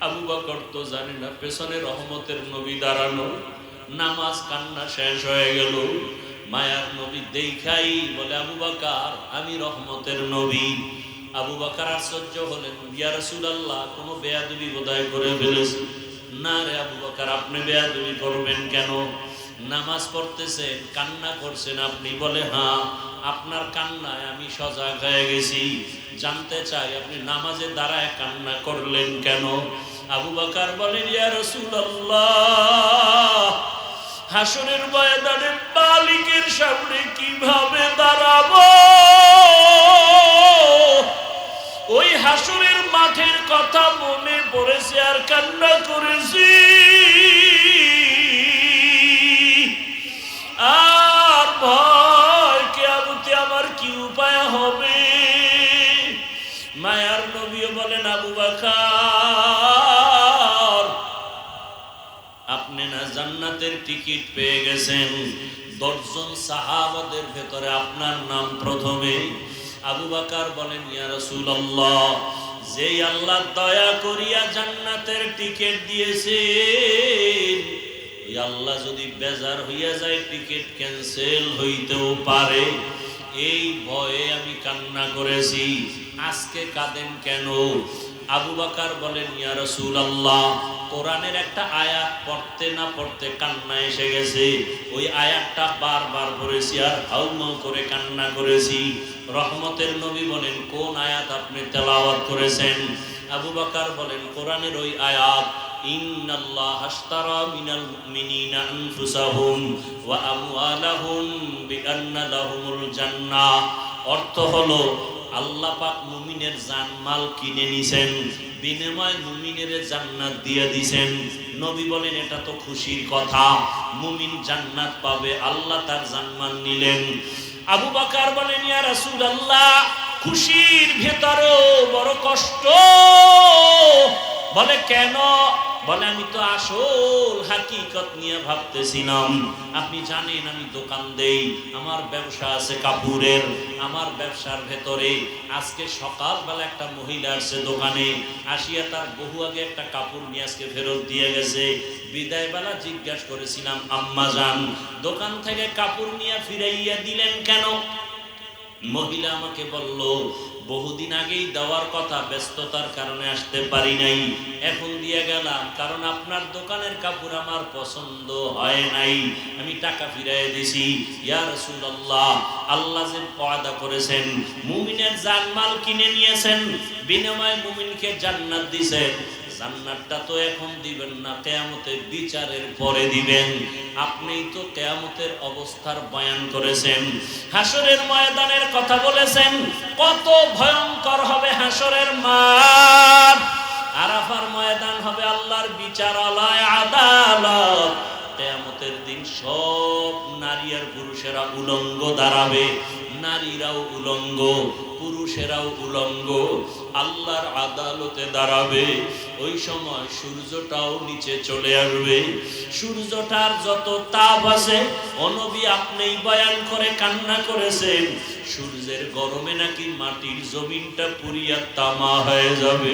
আবু বকর তো জানি না পেছনে রহমতের নবী দাঁড়ানো, নামাজ কান্না শেষ হয়ে গেল। মায়ার নবী দেখাই বলে আবু বকর আমি রহমতের নবী। আবু বকর আশ্চর্য হলেন, ইয়া রাসূলুল্লাহ কোনো বেয়াদবি বোধহয় করে ফেলেছি। না রে আবু বকর আপনি বেয়াদবি করবেন কেন? নামাজ পড়তেছেন কান্না করছেন আপনি। বলে হ্যাঁ, আপনার কান্নায় আমি সজাগ হয়ে গেছি। জানতে চাই আপনি নামাজে দাঁড়ায় কান্না করলেন কেন? আবু বকর বলেন ইয়া রাসূলুল্লাহ হাসরের ময়দানে মালিকের সামনে কিভাবে দাঁড়াবো? ওই হাসরের মাঠের কথা মনে পড়েছে আর কান্না করেছি। আর ভয় কিয়ামতে আমার কি উপায় হবে? মায়ার নবী বলেন আবু বকর আপনি না জান্নাতের টিকিট পেয়ে গেছেন, 10 জন সাহাবাদের ভেতরে আপনার নাম প্রথমে। আবু বকর বলেন ইয়া রাসূলুল্লাহ যেই আল্লাহ দয়া করিয়া জান্নাতের টিকিট দিয়েছেন ওই আল্লাহ যদি বেজার হইয়া যায় টিকিট ক্যান্সেল হইতেও পারে, এই ভয়ে আমি কান্না করেছি। আজকে কাঁদেন কেন? আবু বকর বলেন ইয়া রাসূলুল্লাহ কোরআনের একটা আয়াত পড়তে না পড়তে কান্না এসে গেছে, ওই আয়াতটা বারবার পড়েছি আর হাউমাউ করে কান্না করেছি। রহমতের নবী বলেন কোন আয়াত আপনি তেলাওয়াত করেছেন? আবু বকর বলেন কোরআনের ওই আয়াত ইন্নাল্লাহা আশতারা মিনাল মুমিনিনা আনফুসাহুম ওয়া আমওয়ালাহুম বিআন্না লাহুমুল জান্নাহ। অর্থ হলো আল্লাহ পাক মুমিনের জানমাল কিনে নিছেন, বিনিময়ে মুমিনের জান্নাত দিয়ে দিবেন। নবী বলেন এটা তো খুশির কথা, মুমিন জান্নাত পাবে, আল্লাহ তার জানমাল নিলেন। আবু বকর বলেন ইয়া রাসূলুল্লাহ খুশির ভেতরেও বড় কষ্ট। বলে কেন? বলে আমি তো আসল হাকিকত নিয়ে ভাবতেছিলাম। আপনি জানেন আমি দোকান দেই, আমার ব্যবসা আছে কাপড়ের। আমার ব্যবসার ভেতরে আজকে সকালবেলা একটা মহিলা আসছে দোকানে, আসিয়া তার বহু আগে একটা কাপড় নিয়ে আজকে ফেরত দিয়ে গেছে। বিদায় বেলা জিজ্ঞাসা করেছিলাম, আম্মা জান দোকান থেকে কাপড় নিয়ে ফিরাইয়া দিলেন কেন? মহিলা আমাকে বলল, বহুদিন আগেই দেওয়ার কথা, ব্যস্ততার কারণে আসতে পারি নাই, এখন দিয়ে গেলাম, কারণ আপনার দোকানের কাপড় আমার পছন্দ হয় নাই, আমি টাকা ফিরাই দিছি। ইয়া রাসূলুল্লাহ, আল্লাহ যে ওয়াদা করেছেন মুমিনের জানমাল কিনে নিয়েছেন, বিনিময়ে মুমিনকে জান্নাত দিয়েছেন, জান্নাতটা তো এখন দিবেন না, কিয়ামতের বিচারের পরে দিবেন। আপনিই তো কিয়ামতের অবস্থার বয়ান করেছেন, হাসরের ময়দানের কথা বলেছেন, কত ভয়ঙ্কর হবে হাসরের মাঠ। আরাফার ময়দান হবে আল্লাহর বিচারালয়, আদালত। কিয়ামতের দিন সব নারী আর পুরুষেরা উলঙ্গ দাঁড়াবে, নারীরাও উলঙ্গ, পুরুষেরাও উলঙ্গ, আল্লাহর আদালতে দাঁড়াবে। ওই সময় সূর্যটাও নিচে চলে আসবে। সূর্যটার যত তাপ আছে, ও নবী আপনিই বয়ান করে কান্না করেছেন, সূর্যের গরমে নাকি মাটির জমিনটা পুড়িয়া তামা হয়ে যাবে।